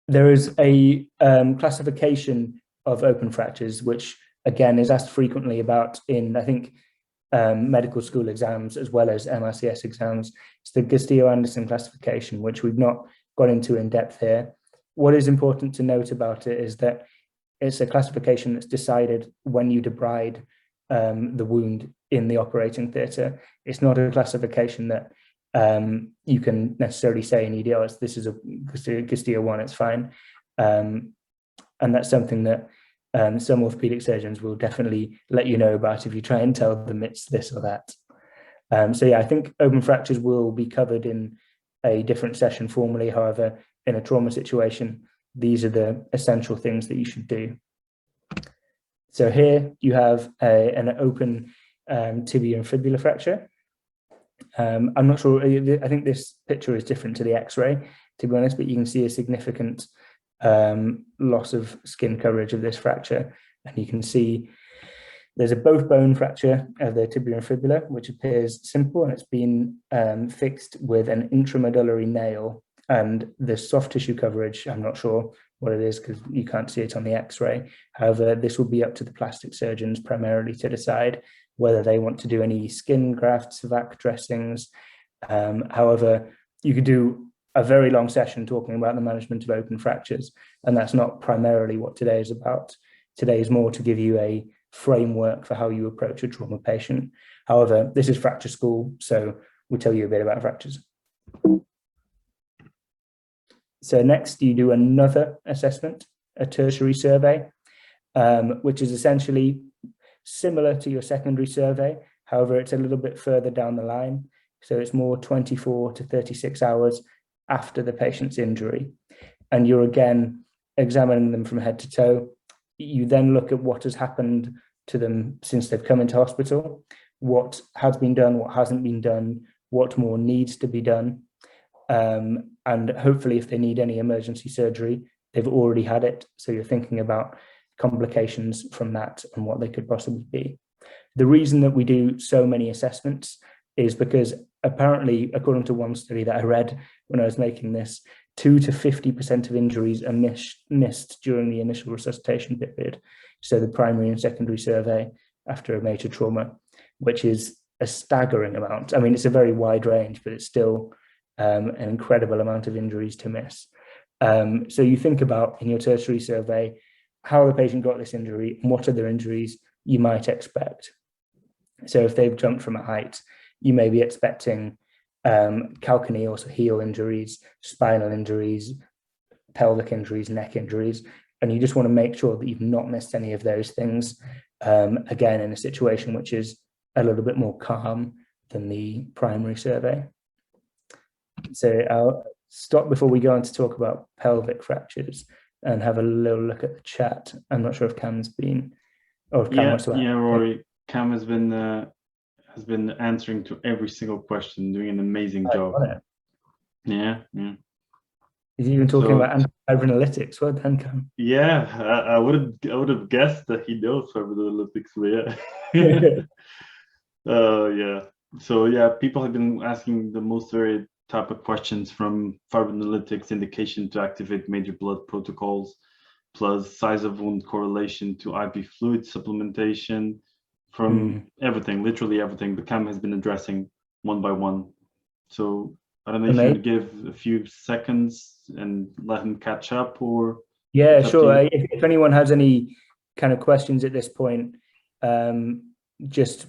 There is a classification of open fractures, which again is asked frequently about in, I think, medical school exams as well as MRCS exams. It's the Castillo-Anderson classification, which we've not gone into in depth here. What is important to note about it is that it's a classification that's decided when you debride the wound in the operating theatre. It's not a classification that you can necessarily say in EDLs, this is a Castillo 1, it's fine. And that's something that some orthopedic surgeons will definitely let you know about if you try and tell them it's this or that. So yeah, I think open fractures will be covered in a different session formally. However, in a trauma situation, these are the essential things that you should do. So here you have an open tibia and fibula fracture. I'm not sure, I think this picture is different to the x-ray, to be honest, but you can see a significant loss of skin coverage of this fracture. And you can see there's a both bone fracture of the tibia and fibula, which appears simple, and it's been fixed with an intramedullary nail. And the soft tissue coverage, I'm not sure what it is because you can't see it on the x-ray. However, this will be up to the plastic surgeons primarily to decide whether they want to do any skin grafts, vac dressings. However, you could do a very long session talking about the management of open fractures, and that's not primarily what today is about. Today is more to give you a framework for how you approach a trauma patient. However, this is fracture school, so we'll tell you a bit about fractures. So next you do another assessment, a tertiary survey, which is essentially similar to your secondary survey. However, it's a little bit further down the line. So it's more 24 to 36 hours after the patient's injury. And you're again examining them from head to toe. You then look at what has happened to them since they've come into hospital, what has been done, what hasn't been done, what more needs to be done. And hopefully if they need any emergency surgery, they've already had it. So you're thinking about complications from that and what they could possibly be. The reason that we do so many assessments is because apparently, according to one study that I read when I was making this, 2 to 50% of injuries are missed during the initial resuscitation period. So the primary and secondary survey after a major trauma, which is a staggering amount. I mean, it's a very wide range, but it's still an incredible amount of injuries to miss. So you think about in your tertiary survey, how the patient got this injury and what other injuries you might expect. So if they've jumped from a height, you may be expecting calcaneal, so heel injuries, spinal injuries, pelvic injuries, neck injuries, and you just want to make sure that you've not missed any of those things, again, in a situation which is a little bit more calm than the primary survey. So I'll stop before we go on to talk about pelvic fractures and have a little look at the chat. I'm not sure if Cam's been, or if Cam wants to add. Yeah, Rory, Cam has been answering to every single question, doing an amazing job. Yeah. He's even talking about fibrinolytics. Well done, Cam. Yeah, I would have guessed that he knows fibrinolytics, but yeah. Yeah. So yeah, people have been asking the most varied type of questions, from fibrinolytics indication to activate major blood protocols, plus size of wound correlation to IV fluid supplementation, from everything, literally everything. But Cam has been addressing one by one. So I don't know if you would give a few seconds and let him catch up, or yeah, sure. If anyone has any kind of questions at this point, just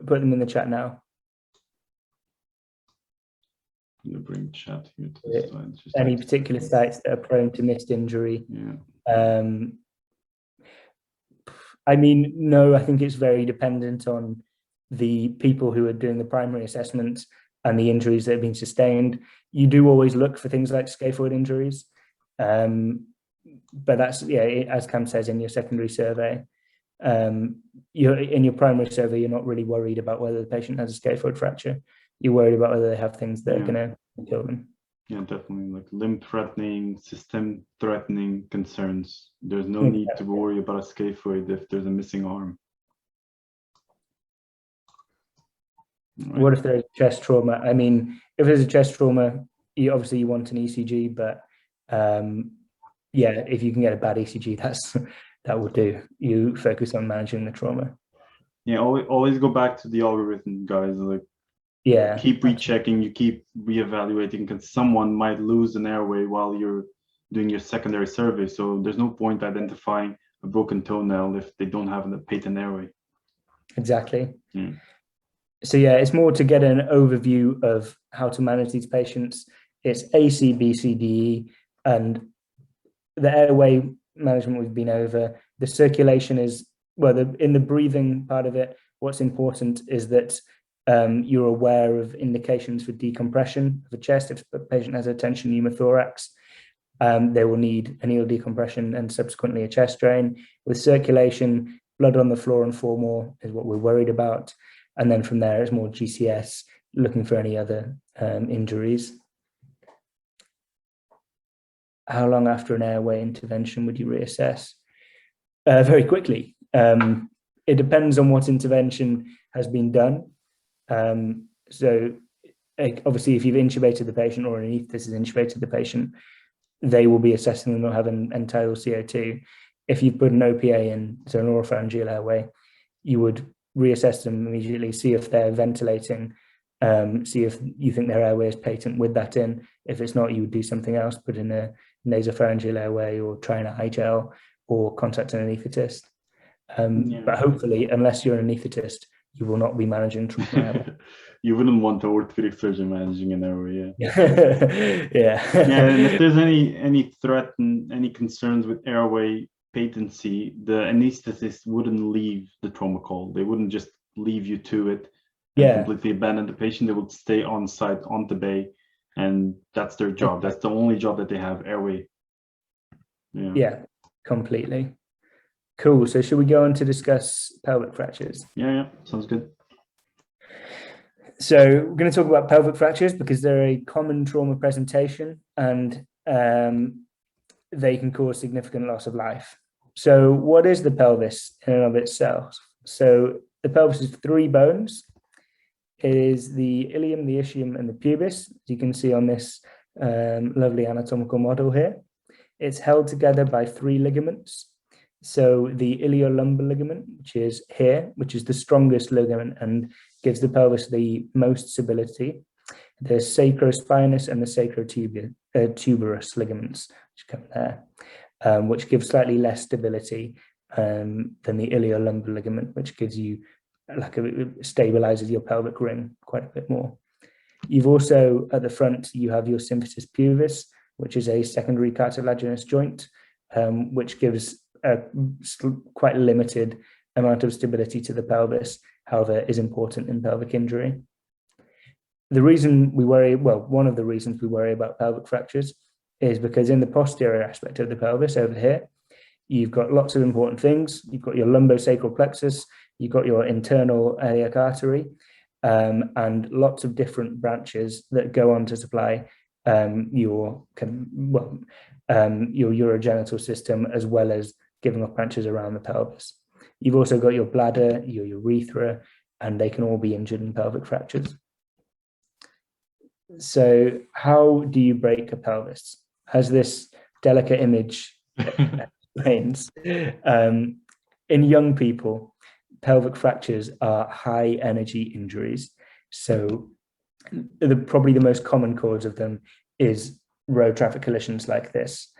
put them in the chat now. I'm gonna bring chat here to the slide. Any particular sites that are prone to missed injury? Yeah. I mean, no, I think it's very dependent on the people who are doing the primary assessments and the injuries that have been sustained. You do always look for things like scaphoid injuries, but that's, yeah, as Cam says, in your secondary survey. You're in your primary survey, you're not really worried about whether the patient has a scaphoid fracture. You're worried about whether they have things that are going to kill them. Yeah, definitely, like limb-threatening, system-threatening concerns. There's no need to worry about a scaphoid if there's a missing arm. Right. What if there's chest trauma? I mean, if there's a chest trauma, you obviously want an ECG, but yeah, if you can get a bad ECG, that will do. You focus on managing the trauma. Yeah, always go back to the algorithm, guys. Like, Yeah, keep rechecking, you keep reevaluating, because someone might lose an airway while you're doing your secondary survey. So there's no point identifying a broken toenail if they don't have a patent airway. exactly. Mm. So yeah, it's more to get an overview of how to manage these patients. It's A, C, B, C, D, E, and the airway management we've been over. The circulation is, well, in the breathing part of it, what's important is that you're aware of indications for decompression of the chest. If a patient has a tension pneumothorax, they will need an EL decompression and subsequently a chest drain. With circulation, blood on the floor and fall more is what we're worried about. And then from there, it's more GCS, looking for any other injuries. How long after an airway intervention would you reassess? Very quickly. It depends on what intervention has been done. So obviously, if you've intubated the patient or an anaesthetist has intubated the patient, they will be assessing them not having end-tidal CO2. If you've put an OPA in, so an oropharyngeal airway, you would reassess them immediately, see if they're ventilating, see if you think their airway is patent with that in. If it's not, you would do something else, put in a nasopharyngeal airway or try an IGL or contact an anaesthetist. But hopefully, unless you're an anaesthetist, you will not be managing trauma. You wouldn't want an orthopedic surgeon managing an airway, yeah. Yeah, and if there's any threat and any concerns with airway patency, the anesthetist wouldn't leave the trauma call. They wouldn't just leave you to it and completely abandon the patient. They would stay on site on the bay, and that's their job. That's the only job that they have, airway. Yeah, completely. Cool. So should we go on to discuss pelvic fractures? Yeah, sounds good. So we're going to talk about pelvic fractures because they're a common trauma presentation and they can cause significant loss of life. So what is the pelvis in and of itself? So the pelvis is 3 bones. It is the ilium, the ischium, and the pubis, as you can see on this lovely anatomical model here. It's held together by 3 ligaments. So the iliolumbar ligament, which is here, which is the strongest ligament and gives the pelvis the most stability. The sacrospinous and the sacrotuberous ligaments, which come there, which give slightly less stability than the iliolumbar ligament, which gives you stabilizes your pelvic ring quite a bit more. You've also, at the front, you have your symphysis pubis, which is a secondary cartilaginous joint, which gives a quite limited amount of stability to the pelvis, however, is important in pelvic injury. The reason we worry, well, one of the reasons we worry about pelvic fractures is because in the posterior aspect of the pelvis over here, you've got lots of important things. You've got your lumbosacral plexus, you've got your internal iliac artery, and lots of different branches that go on to supply your urogenital system, as well as giving off branches around the pelvis. You've also got your bladder, your urethra, and they can all be injured in pelvic fractures. So how do you break a pelvis? As this delicate image explains, in young people, pelvic fractures are high energy injuries. So probably the most common cause of them is road traffic collisions like this.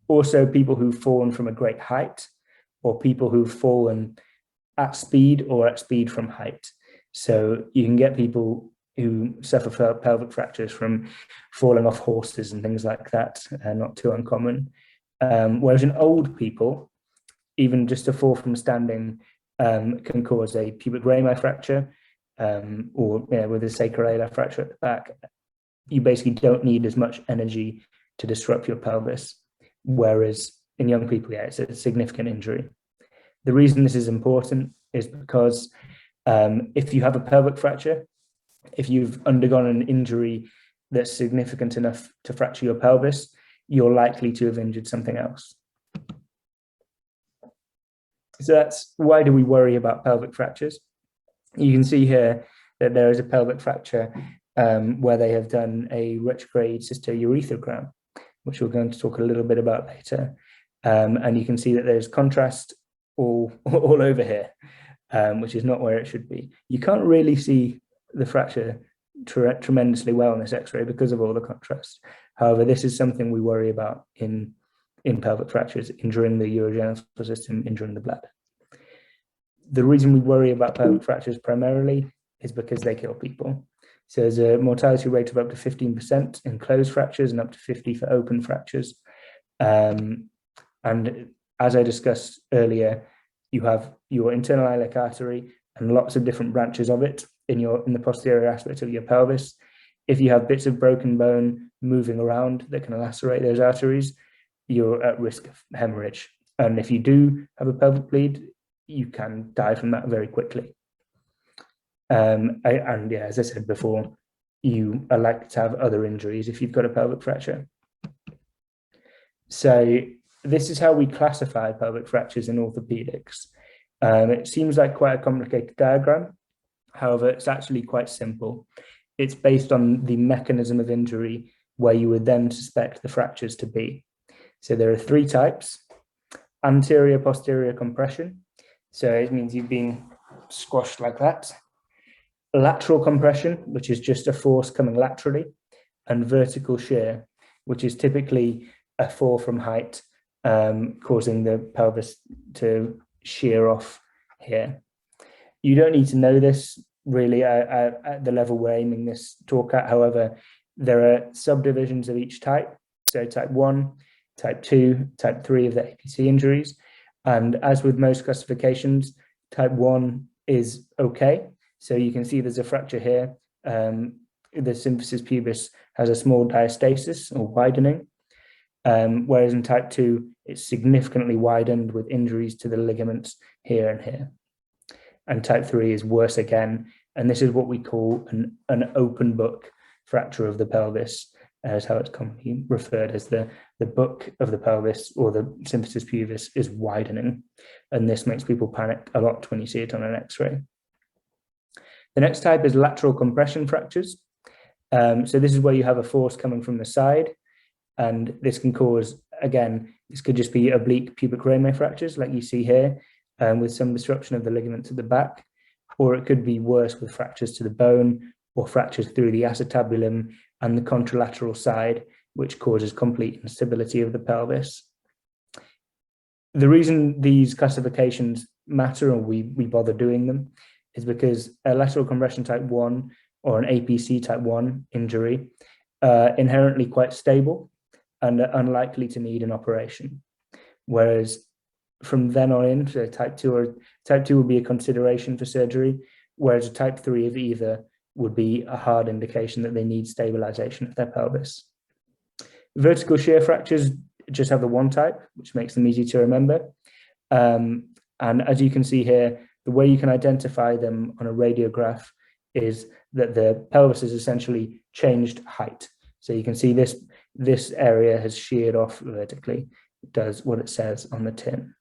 Also, people who've fallen from a great height, or people who've fallen at speed or at speed from height. So you can get people who suffer pelvic fractures from falling off horses and things like that, not too uncommon. Whereas in old people, even just a fall from standing can cause a pubic rami fracture, or with a sacroiliac fracture at the back. You basically don't need as much energy to disrupt your pelvis. Whereas in young people, it's a significant injury. The reason this is important is because if you have a pelvic fracture, if you've undergone an injury that's significant enough to fracture your pelvis, you're likely to have injured something else. So that's why do we worry about pelvic fractures? You can see here that there is a pelvic fracture where they have done a retrograde cystourethrogram, which we're going to talk a little bit about later. And you can see that there's contrast all over here, which is not where it should be. You can't really see the fracture tremendously well in this x-ray because of all the contrast. However, this is something we worry about in pelvic fractures, injuring the urogenital system, injuring the bladder. The reason we worry about pelvic fractures primarily is because they kill people. So there's a mortality rate of up to 15% in closed fractures and up to 50% for open fractures. And as I discussed earlier, you have your internal iliac artery and lots of different branches of it in the posterior aspect of your pelvis. If you have bits of broken bone moving around that can lacerate those arteries, you're at risk of hemorrhage. And if you do have a pelvic bleed, you can die from that very quickly. And yeah, as I said before, you are likely to have other injuries if you've got a pelvic fracture. So this is how we classify pelvic fractures in orthopedics. It seems like quite a complicated diagram. However, it's actually quite simple. It's based on the mechanism of injury where you would then suspect the fractures to be. So there are 3 types: anterior posterior compression. So it means you've been squashed like that. Lateral compression, which is just a force coming laterally, and vertical shear, which is typically a fall from height, causing the pelvis to shear off here. You don't need to know this really at the level we're aiming this talk at. However, there are subdivisions of each type. So type 1, type 2, type 3 of the APC injuries. And as with most classifications, type 1 is okay. So you can see there's a fracture here. The symphysis pubis has a small diastasis or widening, whereas in type 2, it's significantly widened with injuries to the ligaments here and here. And type 3 is worse again. And this is what we call an open book fracture of the pelvis, as how it's commonly referred as the book of the pelvis, or the symphysis pubis is widening. And this makes people panic a lot when you see it on an x-ray. The next type is lateral compression fractures. So this is where you have a force coming from the side, and this can cause, again, this could just be oblique pubic rami fractures like you see here, with some disruption of the ligaments at the back, or it could be worse with fractures to the bone or fractures through the acetabulum and the contralateral side, which causes complete instability of the pelvis. The reason these classifications matter, and we bother doing them, is because a lateral compression type 1 or an APC type 1 injury inherently quite stable and unlikely to need an operation. Whereas from then on in, so type 2 would be a consideration for surgery, whereas a type 3 of either would be a hard indication that they need stabilization of their pelvis. Vertical shear fractures just have the one type, which makes them easy to remember. And as you can see here, the way you can identify them on a radiograph is that the pelvis is essentially changed height. So you can see this area has sheared off vertically. It does what it says on the tin.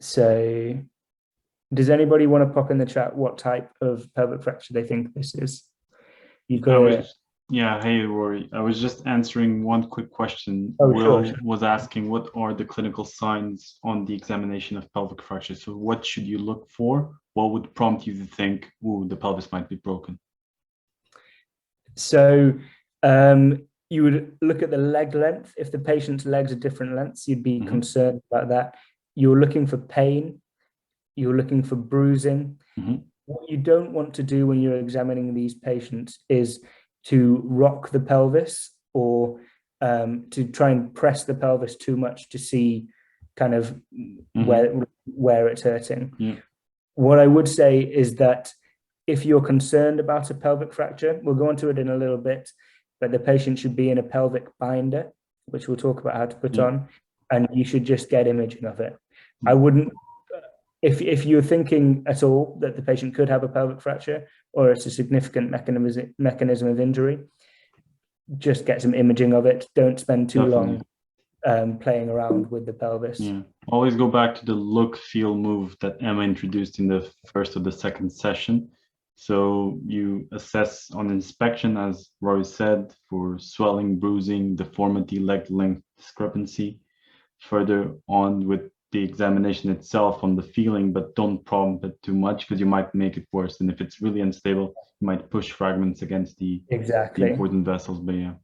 So does anybody want to pop in the chat what type of pelvic fracture they think this is? You've got Yeah, hey Rory. I was just answering one quick question. Oh, Will sure. was asking, what are the clinical signs on the examination of pelvic fracture? So what should you look for? What would prompt you to think, ooh, the pelvis might be broken? So you would look at the leg length. If the patient's legs are different lengths, you'd be concerned about that. You're looking for pain. You're looking for bruising. What you don't want to do when you're examining these patients is to rock the pelvis or to try and press the pelvis too much to see kind of where it's hurting. What I would say is that if you're concerned about a pelvic fracture, we'll go into it in a little bit, but the patient should be in a pelvic binder, which we'll talk about how to put on, and you should just get imaging of it. I wouldn't, if you're thinking at all that the patient could have a pelvic fracture or it's a significant mechanism of injury, just get some imaging of it. Don't spend too long playing around with the pelvis. Always go back to the look, feel, move that Emma introduced in the first or the second session. So you assess on inspection, as Rory said, for swelling, bruising, deformity, leg length discrepancy. Further on with the examination itself on the feeling, but don't prompt it too much because you might make it worse. And if it's really unstable, you might push fragments against the important vessels. But yeah.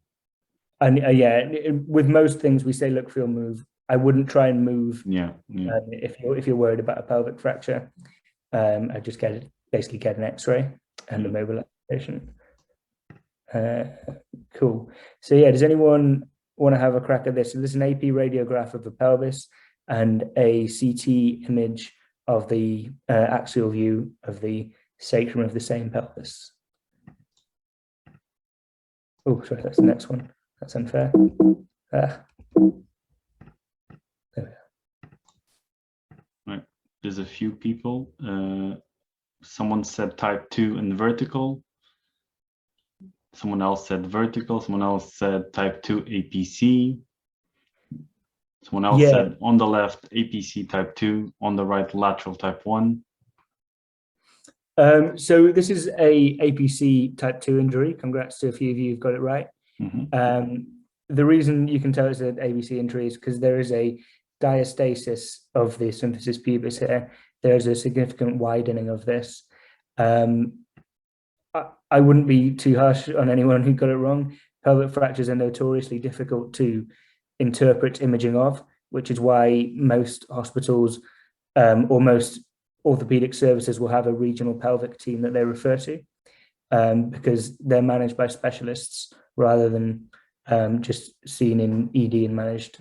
And with most things we say look, feel, move. I wouldn't try and move. If you're worried about a pelvic fracture, I just basically get an X-ray and the mobilization. Cool. So yeah, does anyone want to have a crack at this? So this is an AP radiograph of the pelvis and a CT image of the axial view of the sacrum of the same pelvis. Oh, sorry, that's the next one. That's unfair. There we are. Right. There's a few people. Someone said type 2 and vertical. Someone else said vertical. Someone else said type 2 APC. Someone else said on the left APC type 2, on the right lateral type 1. So this is a APC type 2 injury. Congrats to a few of you who've got it right. The reason you can tell it's an ABC injury is because there is a diastasis of the symphysis pubis here. There's a significant widening of this. I wouldn't be too harsh on anyone who got it wrong. Pelvic fractures are notoriously difficult to interpret imaging of, which is why most hospitals or most orthopedic services will have a regional pelvic team that they refer to, because they're managed by specialists rather than just seen in ED and managed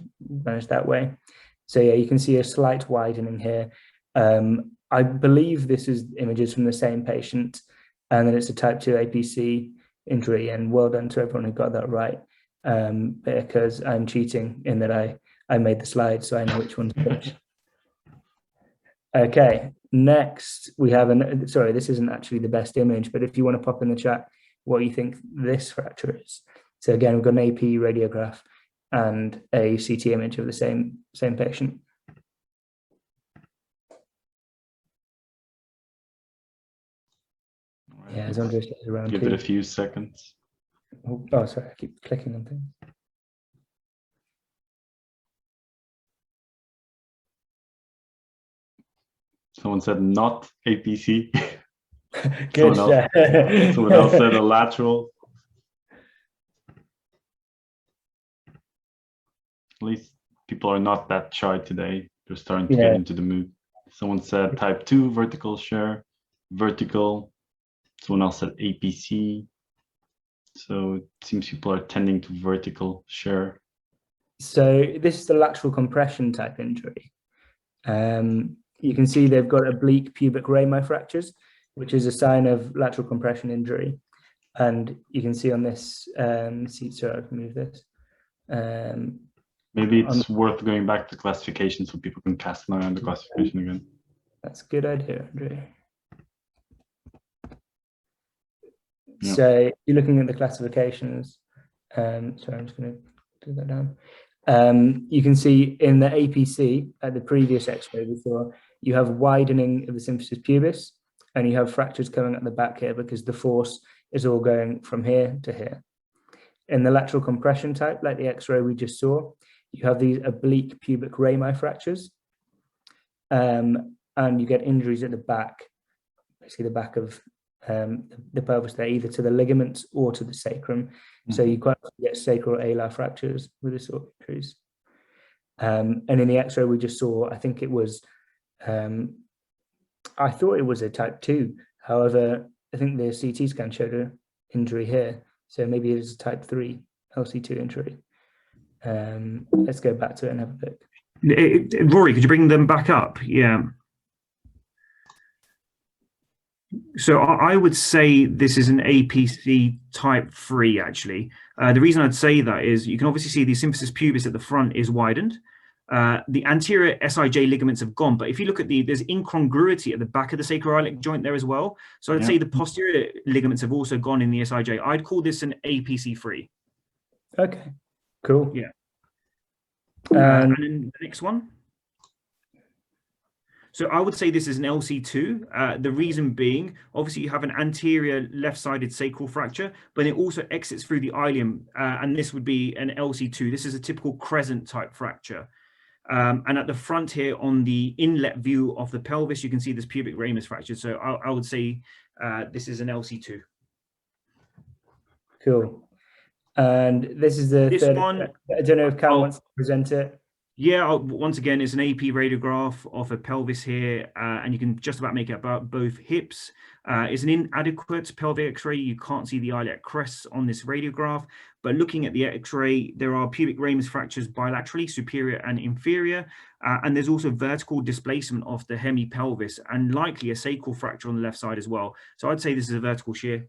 that way. So yeah, you can see a slight widening here. I believe this is images from the same patient, and then it's a type 2 APC injury, and well done to everyone who got that right, because I'm cheating in that I made the slide, so I know which one's which. Okay, next we have sorry, this isn't actually the best image, but if you want to pop in the chat what you think this fracture is. So again, we've got an AP radiograph and a CT image of the same patient. Right, yeah, as Andres says, around give it a few seconds. Oh, sorry, I keep clicking on things. Someone said not APC. Good. Someone else said a lateral. At least people are not that shy today. They're starting to get into the mood. Someone said type 2 vertical shear, vertical. Someone else said APC. So it seems people are tending to vertical shear. So this is the lateral compression type injury. You can see they've got oblique pubic rami fractures, which is a sign of lateral compression injury. And you can see on this, sorry, I can move this. Maybe it's worth going back to classification so people can cast an eye on the classification again. That's a good idea, Andrew. Yeah. So you're looking at the classifications. Sorry, I'm just going to do that down. You can see in the APC at the previous X-ray we saw, you have widening of the symphysis pubis, and you have fractures coming at the back here because the force is all going from here to here. In the lateral compression type, like the X-ray we just saw, you have these oblique pubic rami fractures, and you get injuries at the back, basically the back of the pelvis there, either to the ligaments or to the sacrum. So you quite often get sacral alar fractures with this sort of injuries. And in the X-ray we just saw, I think it was, I thought it was a type 2. However, I think the CT scan showed an injury here. So maybe it's a type 3 LC2 injury. Let's go back to it and have a look. Rory, could you bring them back up? Yeah. So I would say this is an APC type 3, actually. The reason I'd say that is you can obviously see the symphysis pubis at the front is widened. The anterior SIJ ligaments have gone, but if you look at there's incongruity at the back of the sacroiliac joint there as well. So I'd say the posterior ligaments have also gone in the SIJ. I'd call this an APC 3. Okay, cool. Yeah. And then the next one. So I would say this is an LC2. The reason being, obviously you have an anterior left-sided sacral fracture, but it also exits through the ilium, and this would be an LC2. This is a typical crescent type fracture. And at the front here on the inlet view of the pelvis, you can see this pubic ramus fracture. So I would say this is an LC2. Cool. And this is the third one. I don't know if Cam wants to present it. Yeah, once again, it's an AP radiograph of a pelvis here, and you can just about make it about both hips. It's an inadequate pelvic X-ray. You can't see the iliac crests on this radiograph, but looking at the X-ray, there are pubic ramus fractures bilaterally, superior and inferior, and there's also vertical displacement of the hemipelvis, and likely a sacral fracture on the left side as well. So I'd say this is a vertical shear.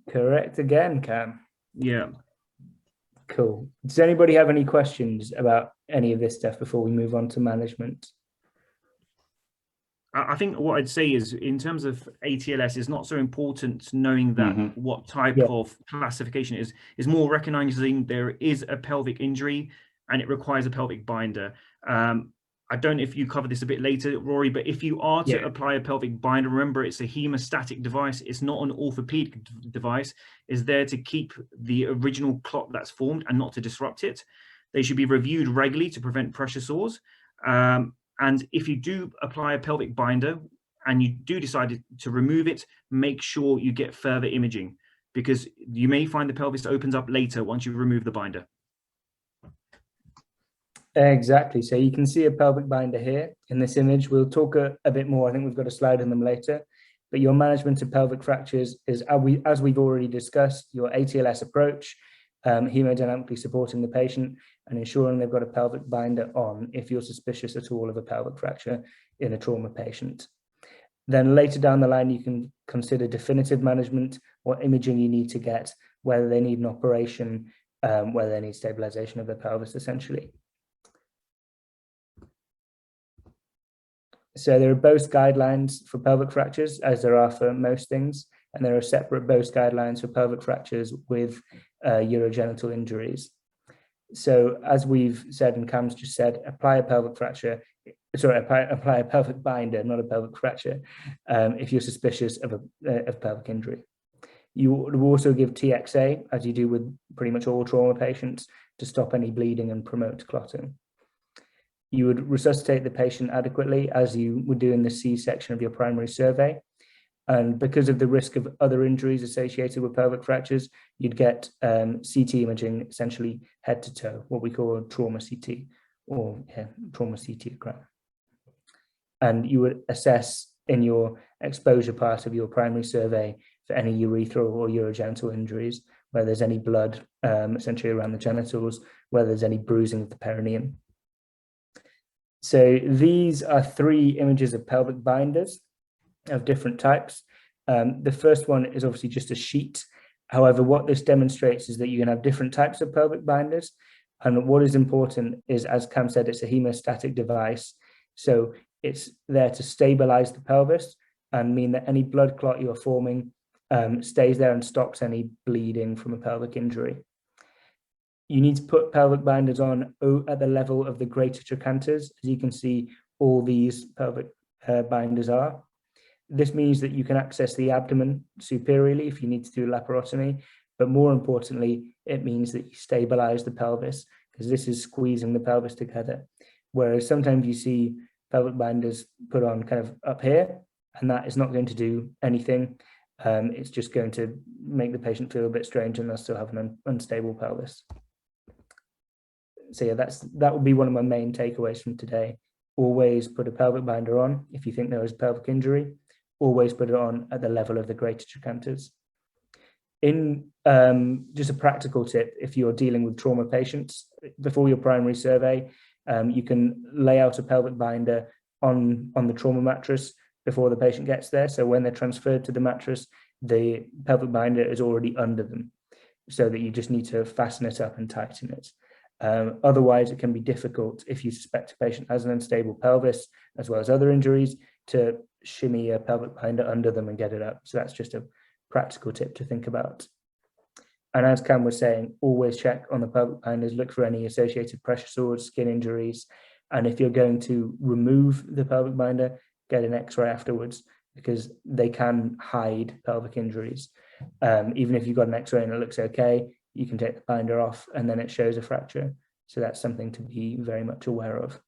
Correct again, Cam. Yeah. Cool. Does anybody have any questions about any of this stuff before we move on to management? I think what I'd say is, in terms of ATLS, it's not so important knowing that what type of classification it is more recognizing there is a pelvic injury and it requires a pelvic binder. I don't know if you cover this a bit later, Rory, but if you are to apply a pelvic binder, remember it's a hemostatic device. It's not an orthopedic device. It's there to keep the original clot that's formed and not to disrupt it. They should be reviewed regularly to prevent pressure sores. And if you do apply a pelvic binder and you do decide to remove it, make sure you get further imaging, because you may find the pelvis opens up later once you remove the binder. Exactly. So you can see a pelvic binder here in this image. We'll talk a bit more. I think we've got a slide on them later. But your management of pelvic fractures is, as we've already discussed, your ATLS approach, hemodynamically supporting the patient and ensuring they've got a pelvic binder on if you're suspicious at all of a pelvic fracture in a trauma patient. Then later down the line, you can consider definitive management, what imaging you need to get, whether they need an operation, whether they need stabilization of the pelvis, essentially. So there are BOST guidelines for pelvic fractures, as there are for most things, and there are separate BOST guidelines for pelvic fractures with urogenital injuries. So as we've said, and Cam's just said, apply a pelvic binder, not a pelvic fracture, if you're suspicious of pelvic injury. You would also give TXA, as you do with pretty much all trauma patients, to stop any bleeding and promote clotting. You would resuscitate the patient adequately, as you would do in the C section of your primary survey. And because of the risk of other injuries associated with pelvic fractures, you'd get CT imaging, essentially head to toe, what we call trauma CT, or trauma CTogram. And you would assess in your exposure part of your primary survey for any urethral or urogenital injuries, whether there's any blood essentially around the genitals, whether there's any bruising of the perineum. So these are 3 images of pelvic binders of different types. The first one is obviously just a sheet. However, what this demonstrates is that you can have different types of pelvic binders. And what is important is, as Cam said, it's a hemostatic device. So it's there to stabilize the pelvis and mean that any blood clot you're forming stays there and stops any bleeding from a pelvic injury. You need to put pelvic binders on at the level of the greater trochanters. As you can see, all these pelvic binders are. This means that you can access the abdomen superiorly if you need to do laparotomy, but more importantly, it means that you stabilize the pelvis, because this is squeezing the pelvis together. Whereas sometimes you see pelvic binders put on kind of up here, and that is not going to do anything. It's just going to make the patient feel a bit strange, and they'll still have an unstable pelvis. So yeah, that would be one of my main takeaways from today. Always put a pelvic binder on if you think there is pelvic injury. Always put it on at the level of the greater trochanters. In just a practical tip, if you're dealing with trauma patients, before your primary survey, you can lay out a pelvic binder on the trauma mattress before the patient gets there. So when they're transferred to the mattress, the pelvic binder is already under them, so that you just need to fasten it up and tighten it. Otherwise, it can be difficult if you suspect a patient has an unstable pelvis, as well as other injuries, to shimmy a pelvic binder under them and get it up. So that's just a practical tip to think about. And as Cam was saying, always check on the pelvic binders, look for any associated pressure sores, skin injuries, And if you're going to remove the pelvic binder, get an X-ray afterwards, because they can hide pelvic injuries. Even if you've got an X-ray and it looks okay, you can take the binder off and then it shows a fracture. So that's something to be very much aware of.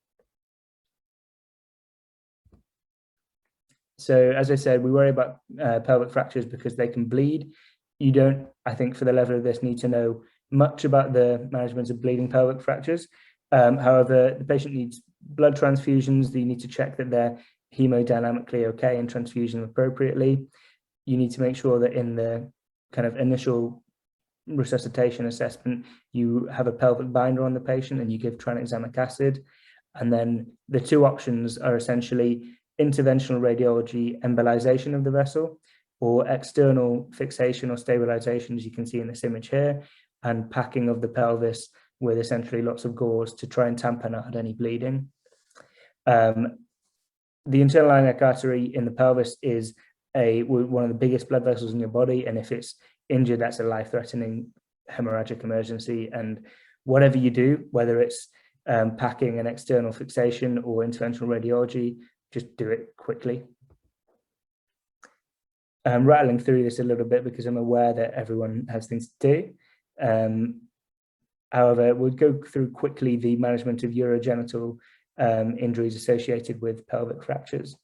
So as I said, we worry about pelvic fractures because they can bleed. You don't, I think, for the level of this, need to know much about the management of bleeding pelvic fractures. However, the patient needs blood transfusions. You need to check that they're hemodynamically okay and transfusion appropriately. You need to make sure that in the kind of initial resuscitation assessment, you have a pelvic binder on the patient and you give tranexamic acid. And then the two options are essentially interventional radiology embolization of the vessel, or external fixation or stabilization, as you can see in this image here, and packing of the pelvis with essentially lots of gauze to try and tamponade any bleeding. The internal iliac artery in the pelvis is one of the biggest blood vessels in your body, and if it's injured, that's a life-threatening hemorrhagic emergency. And whatever you do, whether it's packing an external fixation or interventional radiology, just do it quickly. I'm rattling through this a little bit because I'm aware that everyone has things to do. However, we'll go through quickly the management of urogenital injuries associated with pelvic fractures.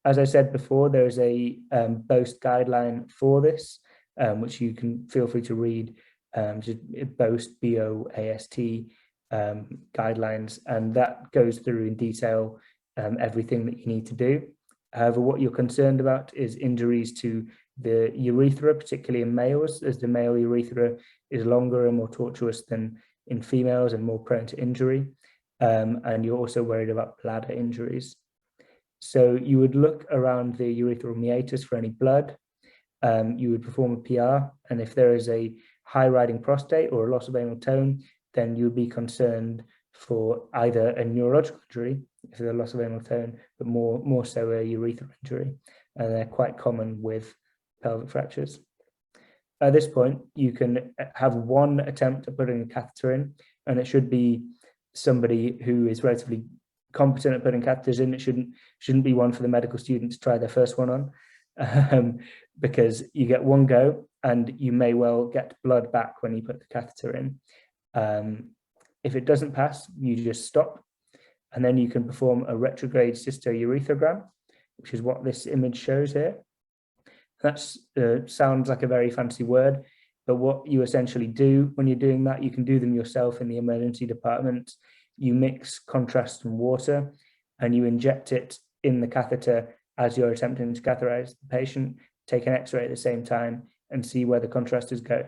As I said before, there is a BOAST guideline for this, which you can feel free to read, BOAST, B-O-A-S-T guidelines, and that goes through in detail everything that you need to do. However, what you're concerned about is injuries to the urethra, particularly in males, as the male urethra is longer and more tortuous than in females and more prone to injury. And you're also worried about bladder injuries. So you would look around the urethral meatus for any blood. You would perform a PR, and if there is a high riding prostate or a loss of anal tone, then you would be concerned for either a neurological injury, if there's a loss of anal tone, but more so a urethral injury. And they're quite common with pelvic fractures. At this point, you can have one attempt at putting a catheter in, and it should be somebody who is relatively competent at putting catheters in. It shouldn't be one for the medical student to try their first one on, because you get one go and you may well get blood back when you put the catheter in. If it doesn't pass, you just stop, and then you can perform a retrograde cystourethrogram, which is what this image shows here. That sounds like a very fancy word, but what you essentially do when you're doing that, you can do them yourself in the emergency department. You mix contrast and water, and you inject it in the catheter as you're attempting to catheterize the patient. Take an X-ray at the same time and see where the contrast is going.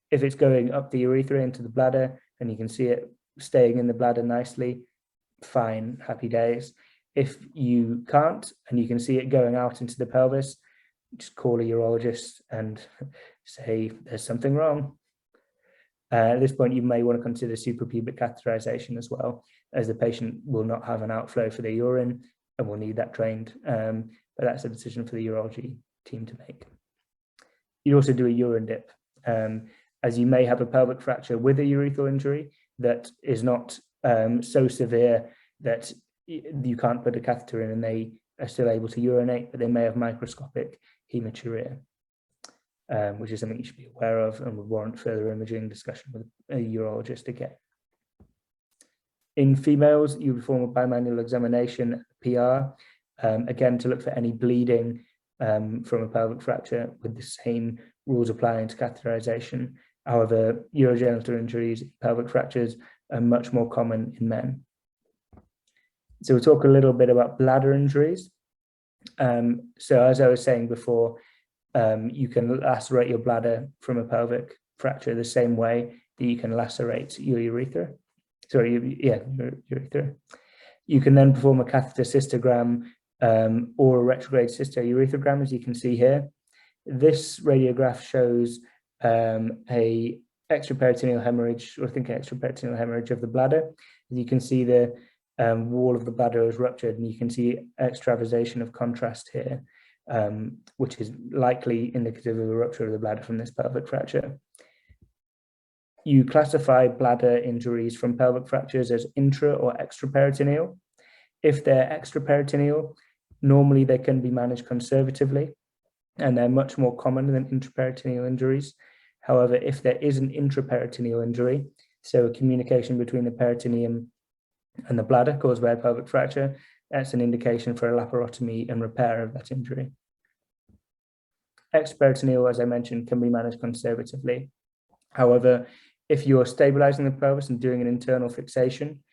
If it's going up the urethra into the bladder and you can see it staying in the bladder nicely, fine, happy days. If you can't and you can see it going out into the pelvis, just call a urologist and say there's something wrong. At this point, you may want to consider suprapubic catheterization as well, as the patient will not have an outflow for their urine and will need that drained. But that's a decision for the urology team to make. You also do a urine dip, as you may have a pelvic fracture with a urethral injury that is not so severe that you can't put a catheter in and they are still able to urinate, but they may have microscopic hematuria, which is something you should be aware of and would warrant further imaging discussion with a urologist again. In females, you perform a bimanual examination, PR, again to look for any bleeding from a pelvic fracture, with the same rules applying to catheterization. However, urogenital injuries, pelvic fractures, are much more common in men. So we'll talk a little bit about bladder injuries. So as I was saying before, you can lacerate your bladder from a pelvic fracture the same way that you can lacerate your urethra. Your urethra. You can then perform a catheter cystogram or a retrograde cystourethrogram, as you can see here. This radiograph shows a extraperitoneal hemorrhage, or I think an extraperitoneal hemorrhage of the bladder. As you can see, the wall of the bladder is ruptured, and you can see extravasation of contrast here, which is likely indicative of a rupture of the bladder from this pelvic fracture. you classify bladder injuries from pelvic fractures as intra or extraperitoneal. If they're extraperitoneal, normally they can be managed conservatively, and they're much more common than intraperitoneal injuries. However, if there is an intraperitoneal injury, so a communication between the peritoneum and the bladder caused by a pelvic fracture, that's an indication for a laparotomy and repair of that injury. Extraperitoneal, as I mentioned, can be managed conservatively. However, if you're stabilizing the pelvis and doing an internal fixation,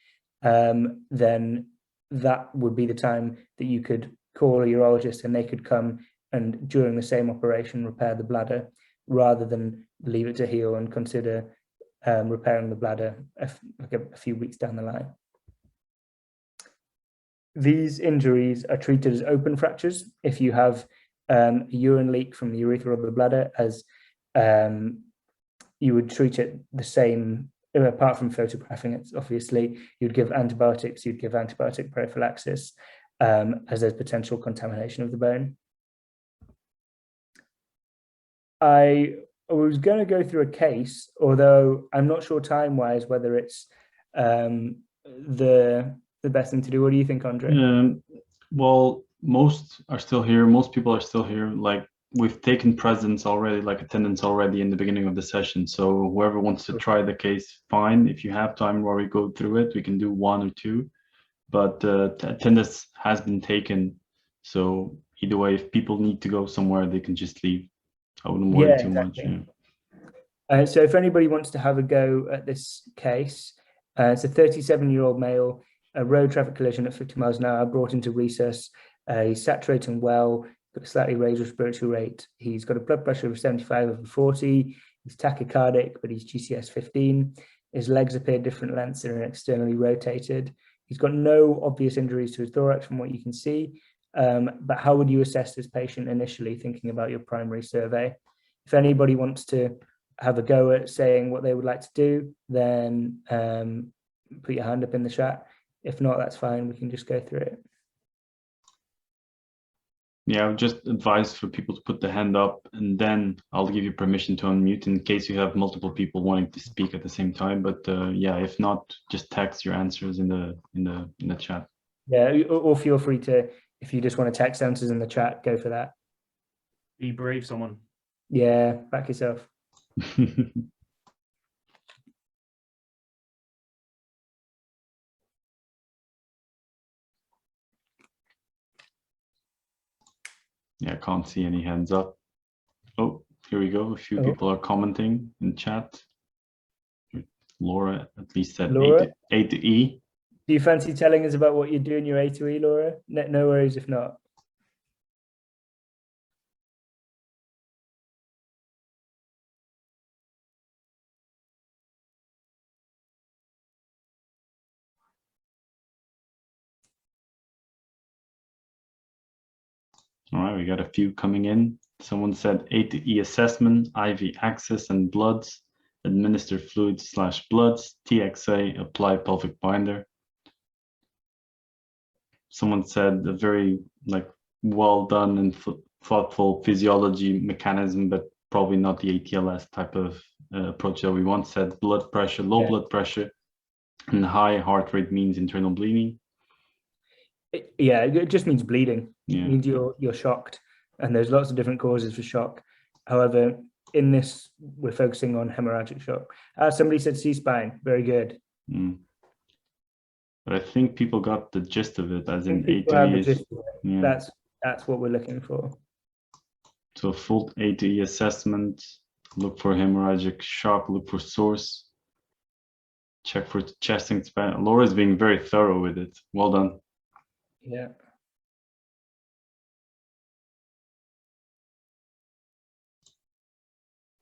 then that would be the time that you could call a urologist and they could come and during the same operation repair the bladder, rather than leave it to heal and consider repairing the bladder a few weeks down the line. These injuries are treated as open fractures if you have a urine leak from the urethra or the bladder, as you would treat it the same, apart from photographing it, obviously. You'd give antibiotics, you'd give antibiotic prophylaxis, as there's potential contamination of the bone. I was going to go through a case, although I'm not sure time-wise whether it's the best thing to do. What do you think, Andre? Well, most are still here. Most people are still here. Like, we've taken presence already, like attendance already in the beginning of the session. So whoever wants to try the case, fine. If you have time, Rory, go through it. We can do one or two, but attendance has been taken. So either way, if people need to go somewhere, they can just leave. I wouldn't worry too much. Yeah. So if anybody wants to have a go at this case, it's a 37-year-old male, a road traffic collision at 50 miles an hour, brought into resus. He's saturating well, got a slightly raised respiratory rate. He's got a blood pressure of 75/40. He's tachycardic, but he's GCS 15. His legs appear different lengths and are externally rotated. He's got no obvious injuries to his thorax from what you can see. But how would you assess this patient initially, thinking about your primary survey? If anybody wants to have a go at saying what they would like to do, then put your hand up in the chat. If not, that's fine. We can just go through it. Yeah, I would just advise for people to put the hand up, and then I'll give you permission to unmute in case you have multiple people wanting to speak at the same time. But yeah, if not, just text your answers in the chat. Yeah, or feel free to, if you just want to text answers in the chat, go for that. Be brave, someone. Yeah, back yourself. Yeah, I can't see any hands up. Oh, here we go. A few people are commenting in chat. Laura at least said A to E. Do you fancy telling us about what you're doing your A to E, Laura? No worries if not. All right, we got a few coming in. Someone said A to E assessment, IV access and bloods, administer fluids/bloods, TXA, apply pelvic binder. Someone said a very well done and thoughtful physiology mechanism, but probably not the ATLS type of approach that we want. Said blood pressure, low blood pressure, and high heart rate means internal bleeding. Yeah, it just means bleeding. Yeah. It means you're shocked, and there's lots of different causes for shock. However, in this, we're focusing on hemorrhagic shock. Somebody said C-spine. Very good. But I think people got the gist of it, as in A to E is. Yeah. That's what we're looking for. So full A to E assessment. Look for hemorrhagic shock. Look for source. Check for chest expansion. Laura's being very thorough with it. Well done. Yeah.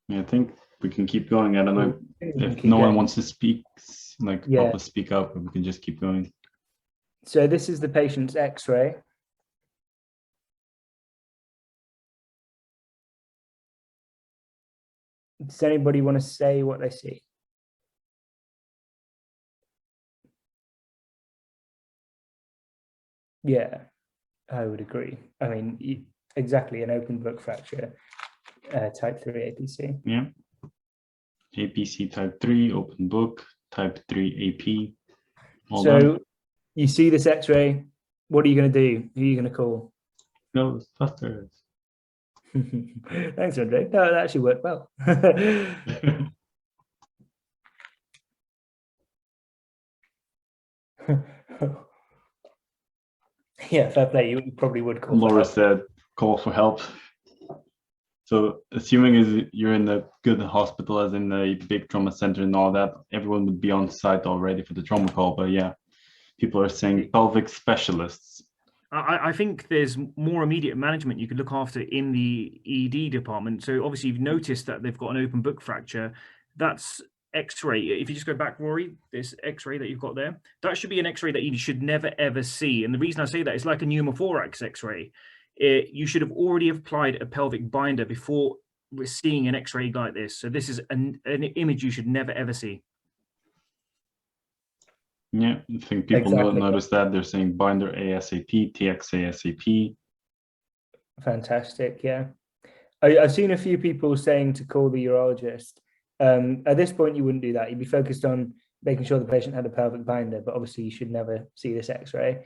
Yeah, I think we can keep going. I don't know if no one wants to speak, probably speak up, and we can just keep going. So this is the patient's X-ray. Does anybody want to say what they see? Yeah, I would agree. I mean, exactly, an open book fracture, type 3 APC. Yeah. APC type 3, open book, type 3 AP. All So done. you see this X-ray. What are you going to do? Who are you going to call? No, it's faster. Thanks, Andre. No, that actually worked well. Yeah, fair play. You probably would call. Laura said, call for help. So assuming is you're in a good hospital, as in a big trauma center and all that, everyone would be on site already for the trauma call. But yeah, people are saying pelvic specialists. I think there's more immediate management you could look after in the ED department. So obviously you've noticed that they've got an open book fracture. That's X-ray. If you just go back, Rory, this X-ray that you've got there, that should be an X-ray that you should never ever see. And the reason I say that is like a pneumothorax X-ray. You should have already applied a pelvic binder before seeing an X-ray like this. So this is an image you should never ever see. Yeah, I think people don't notice that. They're saying binder ASAP, TX ASAP. Fantastic, yeah. I've seen a few people saying to call the urologist. At this point, you wouldn't do that. You'd be focused on making sure the patient had a pelvic binder, but obviously you should never see this X-ray.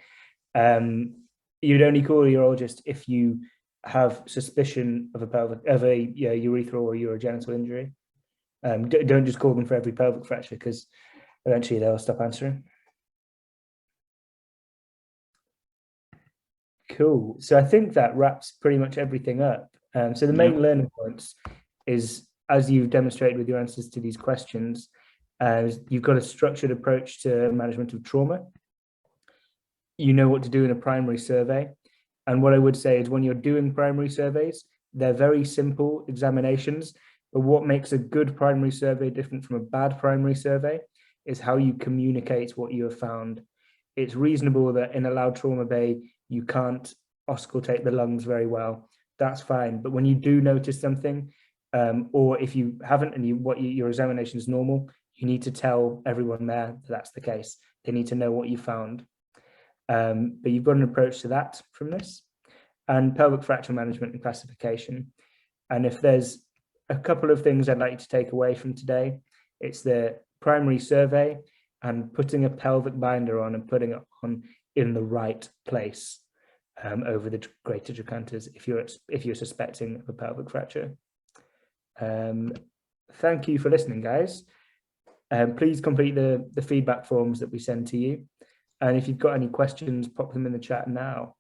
You'd only call a urologist if you have suspicion of a urethral or urogenital injury. Don't just call them for every pelvic fracture, because eventually they'll stop answering. Cool. So I think that wraps pretty much everything up. So the main learning points is, as you've demonstrated with your answers to these questions, you've got a structured approach to management of trauma. You know what to do in a primary survey. And what I would say is, when you're doing primary surveys, they're very simple examinations, but what makes a good primary survey different from a bad primary survey is how you communicate what you have found. It's reasonable that in a loud trauma bay, you can't auscultate the lungs very well. That's fine. But when you do notice something, or if you haven't and your examination is normal, you need to tell everyone there that that's the case. They need to know what you found. But you've got an approach to that from this, and pelvic fracture management and classification. And if there's a couple of things I'd like you to take away from today, it's the primary survey and putting a pelvic binder on and putting it on in the right place over the greater trochanters if you're suspecting a pelvic fracture. Thank you for listening, guys. Please complete the feedback forms that we send to you. And if you've got any questions, pop them in the chat now.